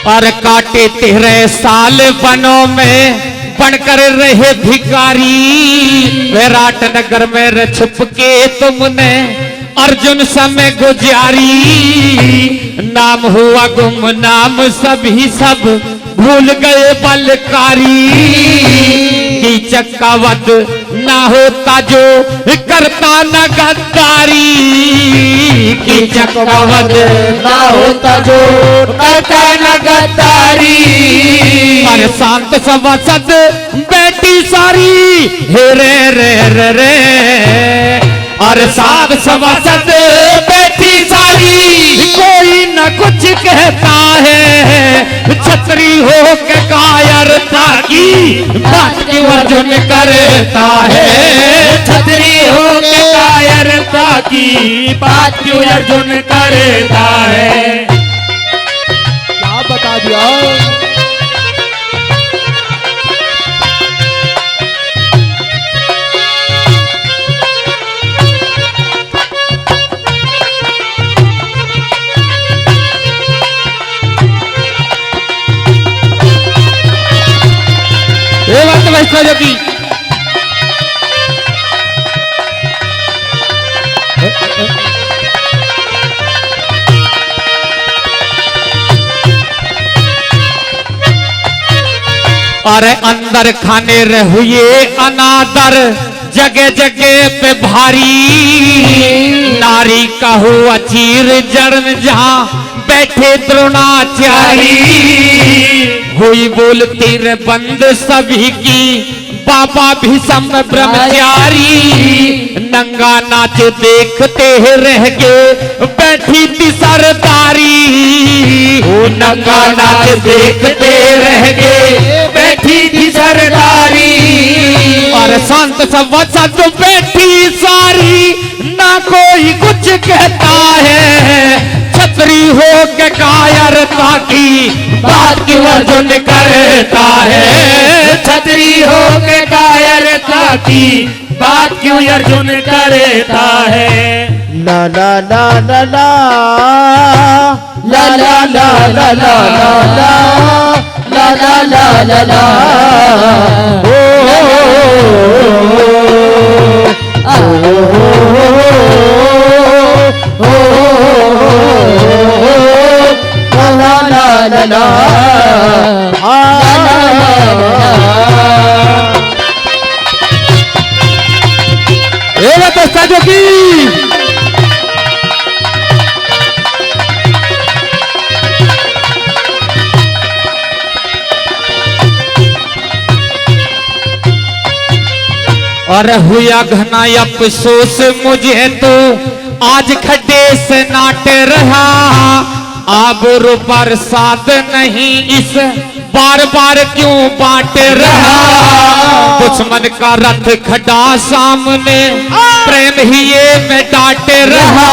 और काटे 13 साल वनों में बनकर रहे भिखारी। विराट नगर में रे छुप के तुमने अर्जुन समय गुजारी। नाम हुआ गुमनाम सभी सब भूल गए बलकारी। कीचक का वध ना होता जो करता न गद्दारी। कीचक का वध ना होता जो करता न गद्दारी। और शांत सवसद बेटी सारी हे रे और साध सवसद बेटी सारी। कोई न कुछ कहता है छतरी हो के कायरता की बात क्यों अर्जुन करता है। छतरी हो के कायरता की बात क्यों अर्जुन करता है। क्या बता दिया। जोगी अरे अंदर खाने रहुए अनादर जगह जगह पे भारी। नारी का हुआ चीर जन्म जहां बैठे द्रोणाचारी। हुई बोलती रे बंद सभी की बाबा भीषम ब्रह्मचारी। नंगा नाच देखते रह गए बैठी थी सरदारी। वो नंगा नाच देखते रह गए बैठी थी सरदारी। और संत सवसद बैठी सारी ना कोई कुछ कहता है। छतरी हो के कायरता की बात क्यों अर्जुन करता है। छतरी हो के कायरता की बात क्यों अर्जुन करता है। ला ला ला ला ला ला ला ला ला ला ला ला ला ला ला और हुआ घना अफसोस मुझे तो आज खड्डे से नाट रहा। आबरू बरसात नहीं इस बार बार क्यों बांट रहा। दुश्मन का रथ खड़ा सामने प्रेम ही ये में डांट रहा।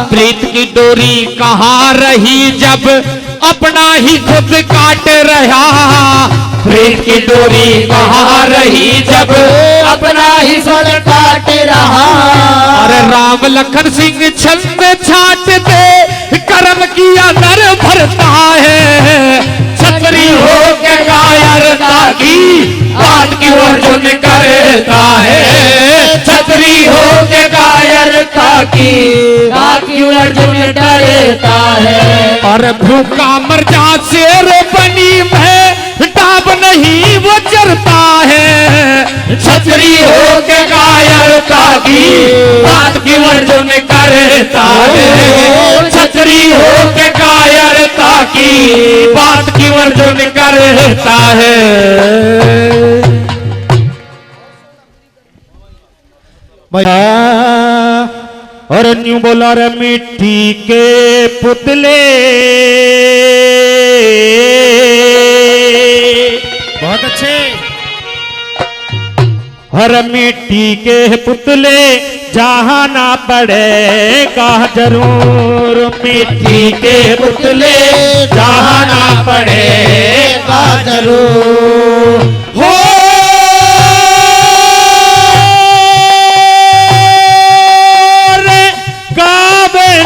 प्रीत की डोरी कहाँ रही जब अपना ही खुद काट रहा। प्रीत की डोरी कहाँ रही जब अपना ही खुद काट रहा। अरे राम लखन सिंह छंद छाट दे कर्म किया नर भरता है। छतरी हो के कायरता की बात क्यों अर्जुन करता है। छतरी हो के कायरता की बात क्यों अर्जुन डरता है। और भूखा मर जा शेर बनी में डाब नहीं वो चरता है। छतरी हो के कायरता की बात क्यों अर्जुन करता है। छतरी हो के कायरता की बात क्यों अर्जुन करता है। और न्यू बोला रे मिट्टी के पुतले बहुत अच्छे। हर मिट्टी के पुतले जहाँ ना पड़ेगा जरूर। मिट्टी के पुतले जहाँ ना पड़ेगा जरूर। हो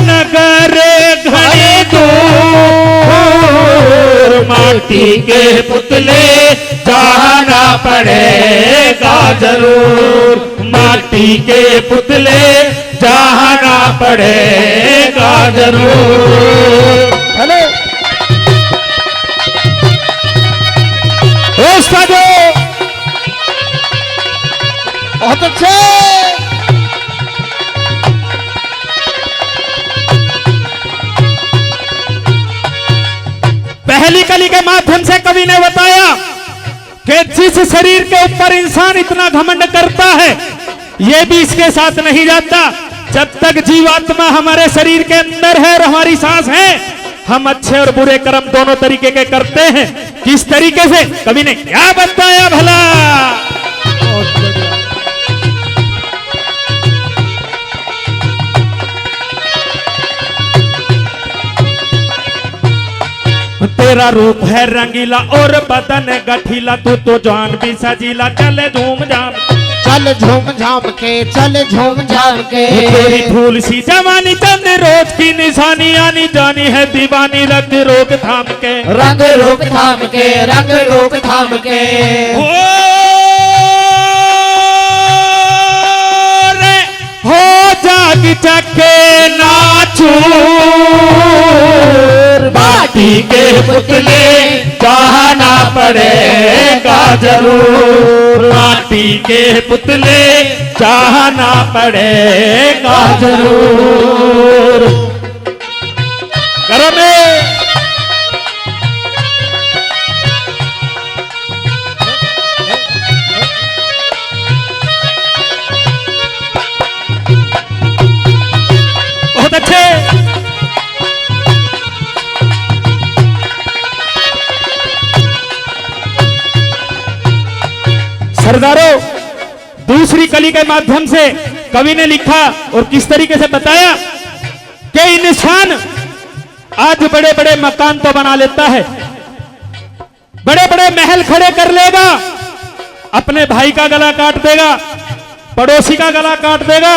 नगर घने दूर माटी के पुतले चाहना पड़ेगा जरूर, माटी के पुतले चाहना पड़ेगा जरूर। हेलो साजो बहुत अच्छे। पहली कली के माध्यम से कवि ने बताया कि जिस शरीर के ऊपर इंसान इतना घमंड करता है, यह भी इसके साथ नहीं जाता। जब तक जीवात्मा हमारे शरीर के अंदर है और हमारी सांस है, हम अच्छे और बुरे कर्म दोनों तरीके के करते हैं। किस तरीके से, कवि ने क्या बताया भला? तेरा रूप है रंगीला और बदन गठीला, तू तो जान भी सजीला, चले झूम झाम, चल झूम झाम के, चल झूम झाम के। तेरी फूल सी जवानी चंद रोज की निशानी, आनी जानी है दीवानी रंग रोक थाम के, रंग रूप थाम के, रंग रूप थाम के। हो जाग चके नाचू, माटी के पुतले चाहना पड़ेगा जरूर, माटी के पुतले चाहना पड़ेगा जरूर। करो में बहुत अच्छे। सरदारों, दूसरी कली के माध्यम से कवि ने लिखा और किस तरीके से बताया कि इंसान आज बड़े बड़े मकान तो बना लेता है, बड़े बड़े महल खड़े कर लेगा, अपने भाई का गला काट देगा, पड़ोसी का गला काट देगा,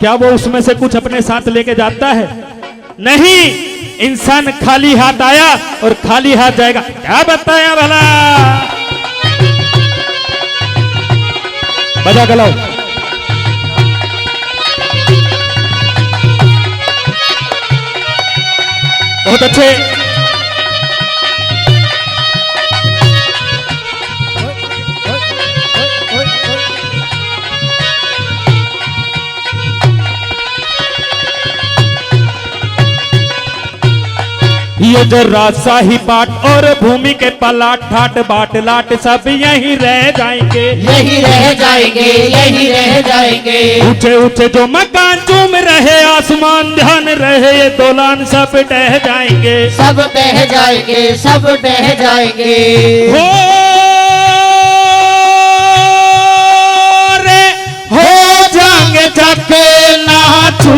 क्या वो उसमें से कुछ अपने साथ लेके जाता है? नहीं, इंसान खाली हाथ आया और खाली हाथ जाएगा। क्या बताया भला? बजा गलाओ। बहुत अच्छे। ये जो राजशाही बाट और भूमि के पलाट ठाट बाट लाट सब यहीं रह जाएंगे, यही रह जाएंगे, यही रह जाएंगे। ऊंचे ऊंचे जो मकान चूम रहे, आसमान ध्यान रहे, ये दोलान सब ढह जाएंगे, सब बह जाएंगे, सब बह जाएंगे। हो रे हो जाएंगे चके नाचू,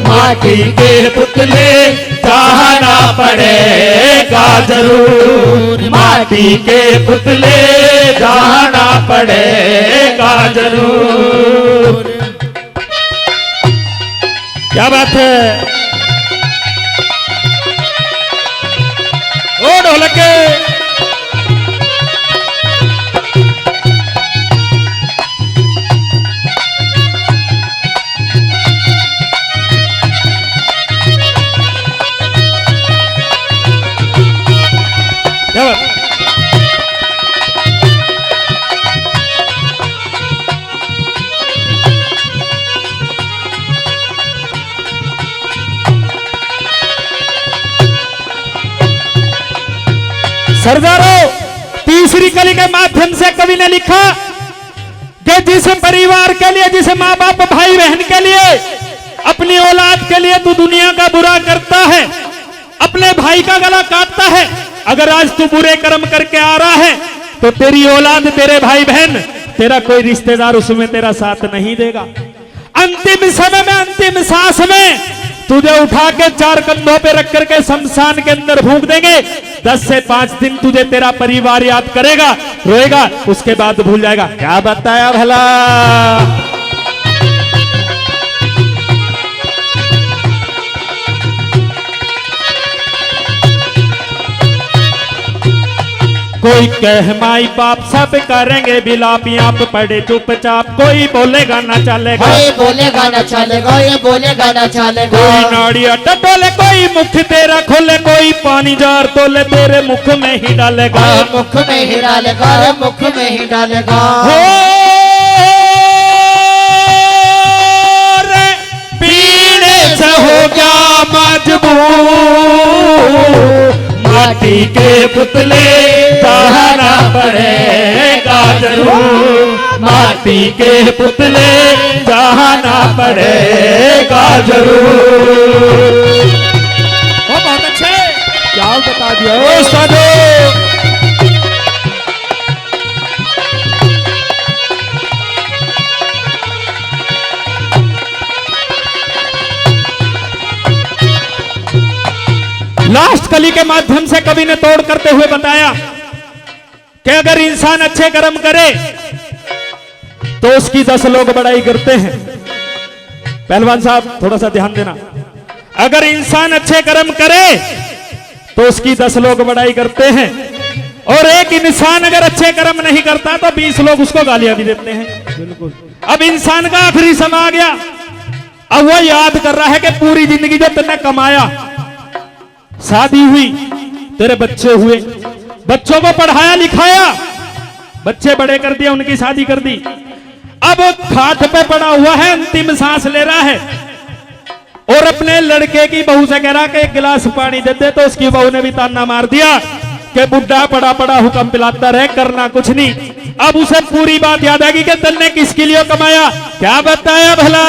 माटी के पुतले चाहना पड़ेगा जरूर, माटी के पुतले चाहना पड़ेगा जरूर। क्या बात है? ओ ढोलके, क्या बात? सरदारों, तीसरी कली के माध्यम से कवि ने लिखा कि जिस परिवार के लिए, जिस माँ बाप भाई बहन के लिए, अपनी औलाद के लिए तू दुनिया का बुरा करता है, अपने भाई का गला काटता है, अगर आज तू बुरे कर्म करके आ रहा है तो तेरी औलाद, तेरे भाई बहन, तेरा कोई रिश्तेदार उसमें तेरा साथ नहीं देगा। अंतिम समय में, अंतिम सांस में तुझे उठा के चार कंधों पे रख करके शमशान के अंदर फूंक देंगे। 10 से 5 दिन तुझे तेरा परिवार याद करेगा, रोएगा, उसके बाद भूल जाएगा। क्या बताया भला? कोई कह माई बाप सब करेंगे बिलाप, यहाँ पे पड़े चुपचाप, कोई बोलेगा ना चलेगा, कोई बोलेगा न चलेगा, ये बोलेगा न चलेगा। कोई नाड़िया टटोले, कोई मुख तेरा खोले, कोई पानी जार तोले तेरे मुख में ही डालेगा, कोई मुख में ही डालेगा, मुख में ही डालेगा। हो रे पीने से हो गया मजबूर, माटी के पुतले सहारा पड़ेगा जरूर, माटी के पुतले सहारा पड़ेगा जरूर। ओ बहुत अच्छे, क्या बता दिया ओ साधो। लास्ट कली के माध्यम से कवि ने तोड़ करते हुए बताया कि अगर इंसान अच्छे कर्म करे तो उसकी 10 लोग बड़ाई करते हैं। पहलवान साहब थोड़ा सा ध्यान देना, अगर इंसान अच्छे कर्म करे तो उसकी 10 लोग बड़ाई करते हैं, और एक इंसान अगर अच्छे कर्म नहीं करता तो 20 लोग उसको गालियां भी देते हैं। बिल्कुल। अब इंसान का आखिरी समय आ गया, अब वो याद कर रहा है कि पूरी जिंदगी जो तुमने कमाया, शादी हुई, तेरे बच्चे हुए, बच्चों को पढ़ाया लिखाया, बच्चे बड़े कर दिया, उनकी शादी कर दी, अब खाट पे पड़ा हुआ है, अंतिम सांस ले रहा है, और अपने लड़के की बहू से कह रहा कि एक गिलास पानी दे दे, तो उसकी बहू ने भी ताना मार दिया कि बुढ़ा पड़ा पड़ा हुक्म पिलाता रहे, करना कुछ नहीं। अब उसे पूरी बात याद आ गई कि तन्ने किसके लिए कमाया, क्या बताया भला।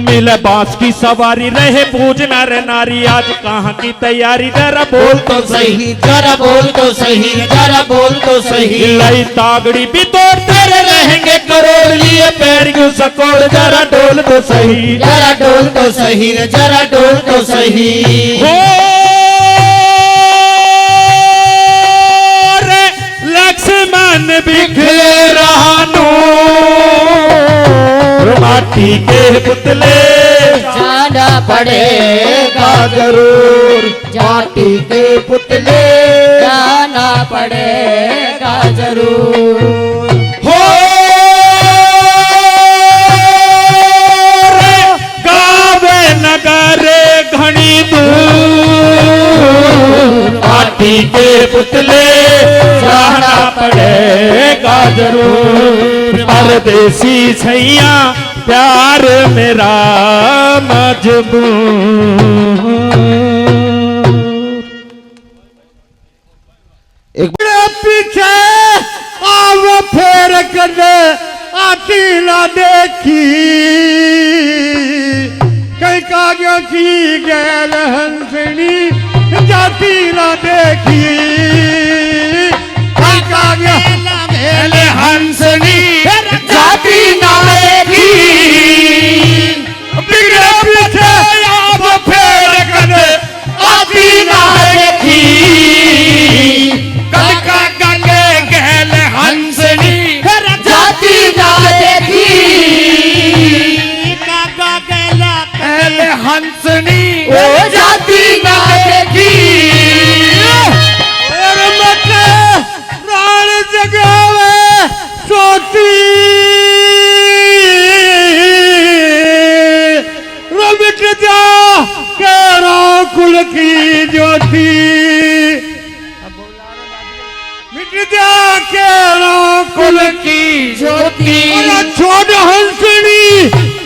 मिले बांस की सवारी, रहे पूज नर नारी, आज कहाँ की तैयारी, जरा बोल तो सही, जरा बोल तो सही, जरा बोल तो सही। लई तागड़ी भी तोड़ तेरे रहेंगे करोड़, लिए पैर क्यों सकोड़, जरा डोल तो सही, जरा डोल तो सही, जरा डोल तो सही। हो रे लक्ष्मण बिखरे रहानू, माटी के पुतले जाना पड़ेगा जरूर, माटी के पुतले जाना पड़ेगा जरूर। हो रे गावे नगरे घनी दूर, माटी के पुतले जाना पड़ेगा जरूर। परदेसी छैया प्यार मेरा मजबूर। एक पीछे आव फेर कर आती ना देखी, कई काग्यों की गैल हंसनी जाती ना देखी, कई काग्यों गैल हंसनी जाती ना देखी। बिगड़े पीछे आव फेर कर आती ना देखी, जाती ना देखी, काका गैला पहले हंसनी ओ जाती ना देखी। और मत प्राण जगावे सोती, मिट जा केरो कुल की ज्योति, मिट जा केरो कुल की ज्योति। छोड़ हंसनी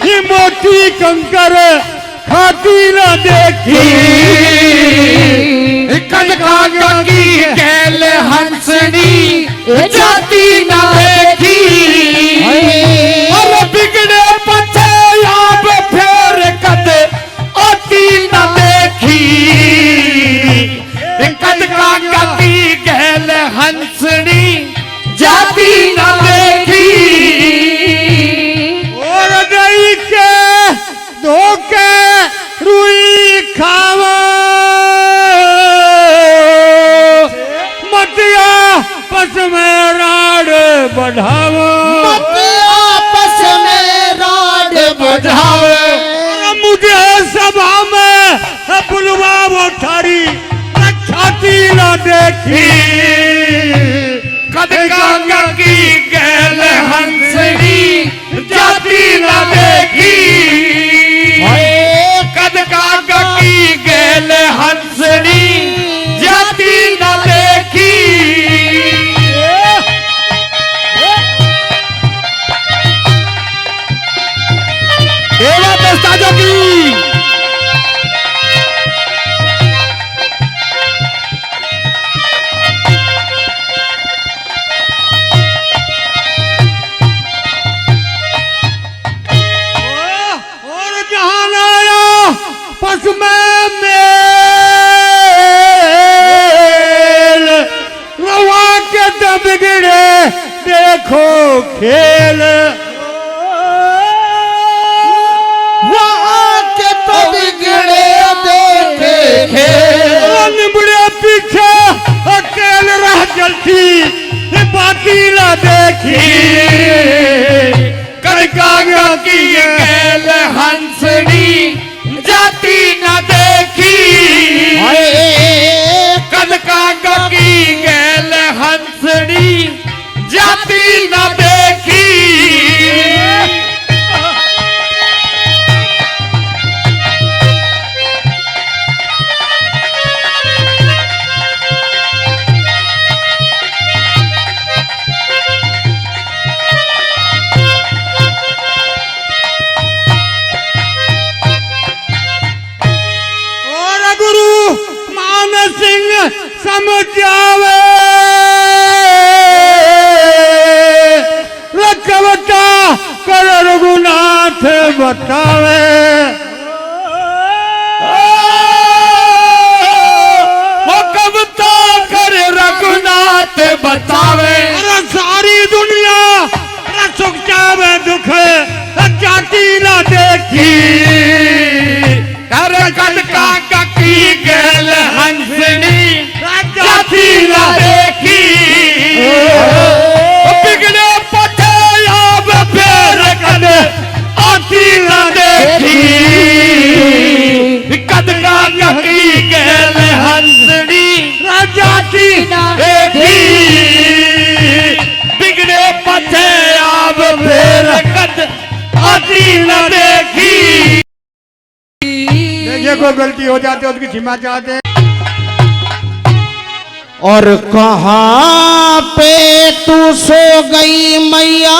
ये मोती कंकर खाती ना देखी, कनकांगा की गैल हंसनी जाती ना देखी। और बिगड़े पछे आप फेर कद आती ना देखी, कनकांगा की गैल हंसनी जाती ना देखी। और दई के धोखे बढ़ाओ मत आपस में राड बढ़ाओ। मुझे सभा में बुलवा वो ठारी छाती न देखी कद गंगा की गैल हंसनी जाती न देखी कद गंगा की गैल हंसनी जाती न देखी। देवा दस्ताजों की और जहां आया पश्चिम मेल रवा के तो बिगड़े देखो खेल वहाँ के तो बिगड़े देखे खेल। निबड़े पीछे अकेले रह जलती बाकी न देखी कड़कागा की गैल हंसनी जाती न देखी कड़कागा की गैल हंसनी जाती न देखी। और गुरु मान सिंह समझावे रखवटा कर रघुनाथ बतावे वो कविता कर रघुनाथ बतावे अरे सारी दुनिया अरे सुख जावे दुख जाती न देखी कर कनका की गैल हंसनी जाती न देखी बिगड़े पथे अब फेर कद आती न देखी कनका की गैल हंसनी जाती न देखी बिगड़े पथे अब फेर कद आती न देखी। देखिए कोई गलती हो जाती है उसकी क्षमा चाहते हैं। और कहाँ पे तू सो गई मैया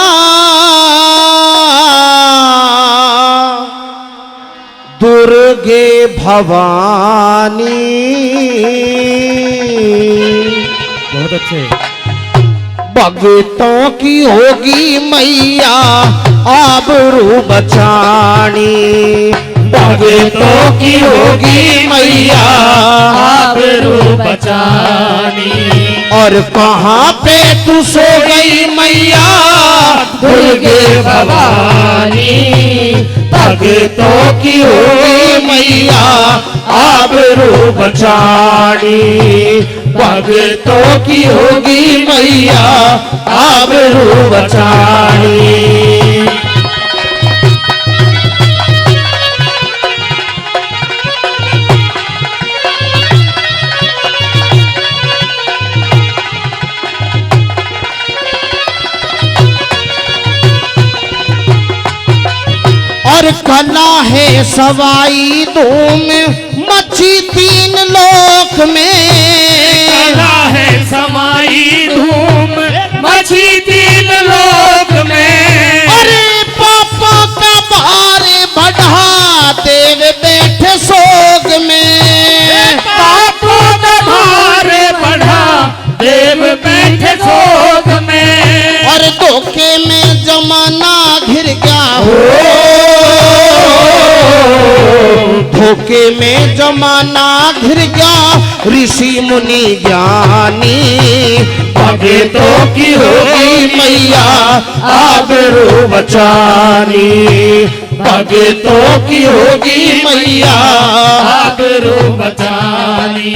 दुर्गे भवानी। बहुत अच्छे। भक्तों की होगी मैया आबरू बचानी। भक्तों की होगी मैया आबरू बचानी। और कहाँ पे तू सो गई मैया दुर्गे भवानी। भक्तों की होगी मैया आबरू बचानी। भक्तों की होगी मैया आबरू बचानी। और कला है सवाई धूम मची तीन लोक में। कला है समाई धूम मची तीन लोक में। अरे पापा का भार बढ़ा देव बैठे सोग में। पापों का भार बढ़ा देव बैठे सोग में। और धोखे में जमाना घिर गया हो। धोखे में जमाना घिर गया ऋषि मुनि ज्ञानी। भक्तों की होगी मैया आबरू बचानी। भक्तों की होगी मैया आबरू बचानी।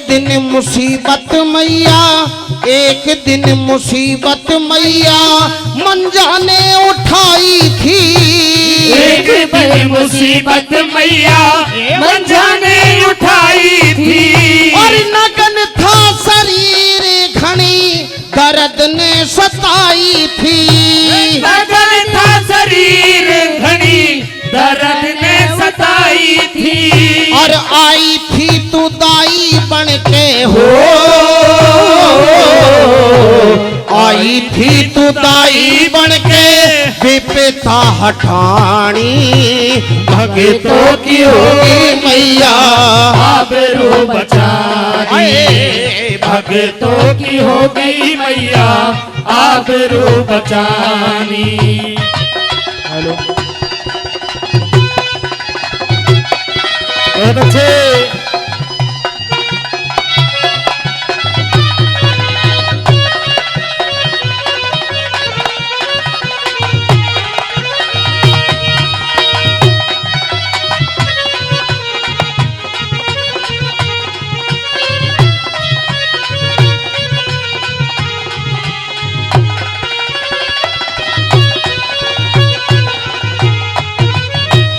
दिन मुसीबत मैया, एक दिन मुसीबत मैया मंजा ने उठाई थी। एक दिन मुसीबत मैया मंजा ने उठाई थी। और नगन था शरीर घनी दर्द ने सताई थी। नगन था शरीर घनी दर्द ने सताई थी। और आई थी तू दाई बन के हो, आई थी तू दाई बन के विपता हटानी। भगतों की होगी मैया आबरू बचानी। भगतों की हो गई मैया आबरू बचानी। हेलो, बहुत अच्छे।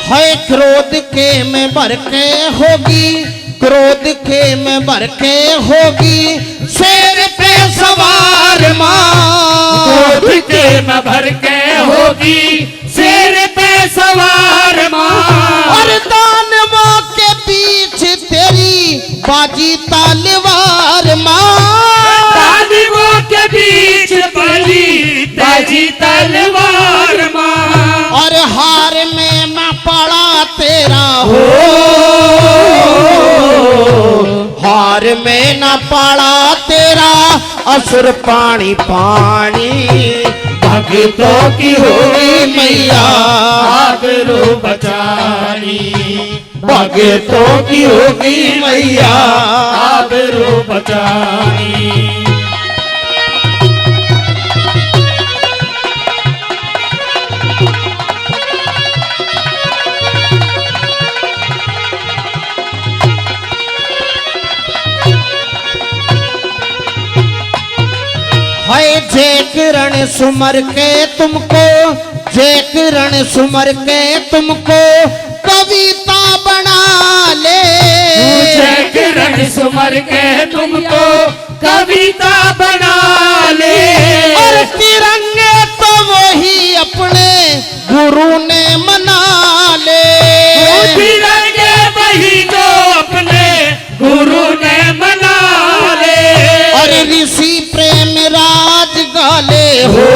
है क्रोध के में भर के होगी, क्रोध के में भर के होगी शेर पे सवार माँ। क्रोध के में भर के होगी शेर पे सवार माँ। और दानवों के बीच तेरी बाजी तलवार माँ। दानवों के बीच बाजी तलवार माँ। और हार में मैं पड़ा तेरा हो, हार में न पड़ा तेरा असुर पानी पानी। भगतों की होगी मैया आबरू बचानी। भगतों की होगी मैया आबरू बचानी। है जे किरण सुमर के तुमको, जे किरण सुमर के तुमको कविता बना ले। जय किरण सुमर के तुमको कविता बना ले। और तिरंगे तो वही अपने गुरु ने मना ले। तिरंगे वही जो अपने गुरु ने मना ले। और ऋषि प्रेम राज गाले हो,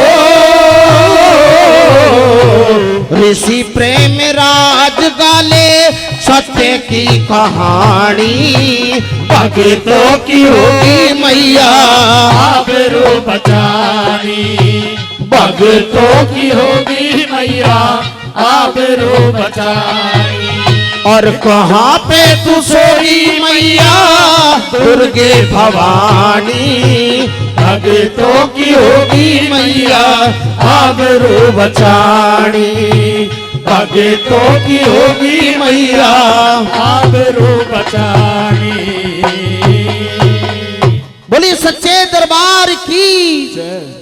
ऋषि प्रेम राज गाले सत्य की कहानी। भगतों की होगी मैया आबरू बचानी। भगतों की होगी मैया आबरू बचानी। और कहाँ पे तू सोई मैया दुर्गे भवानी। भगतों की होगी मैया आबरू बचानी। भगतों की होगी मैया आबरू बचानी। बोली सच्चे दरबार की जय।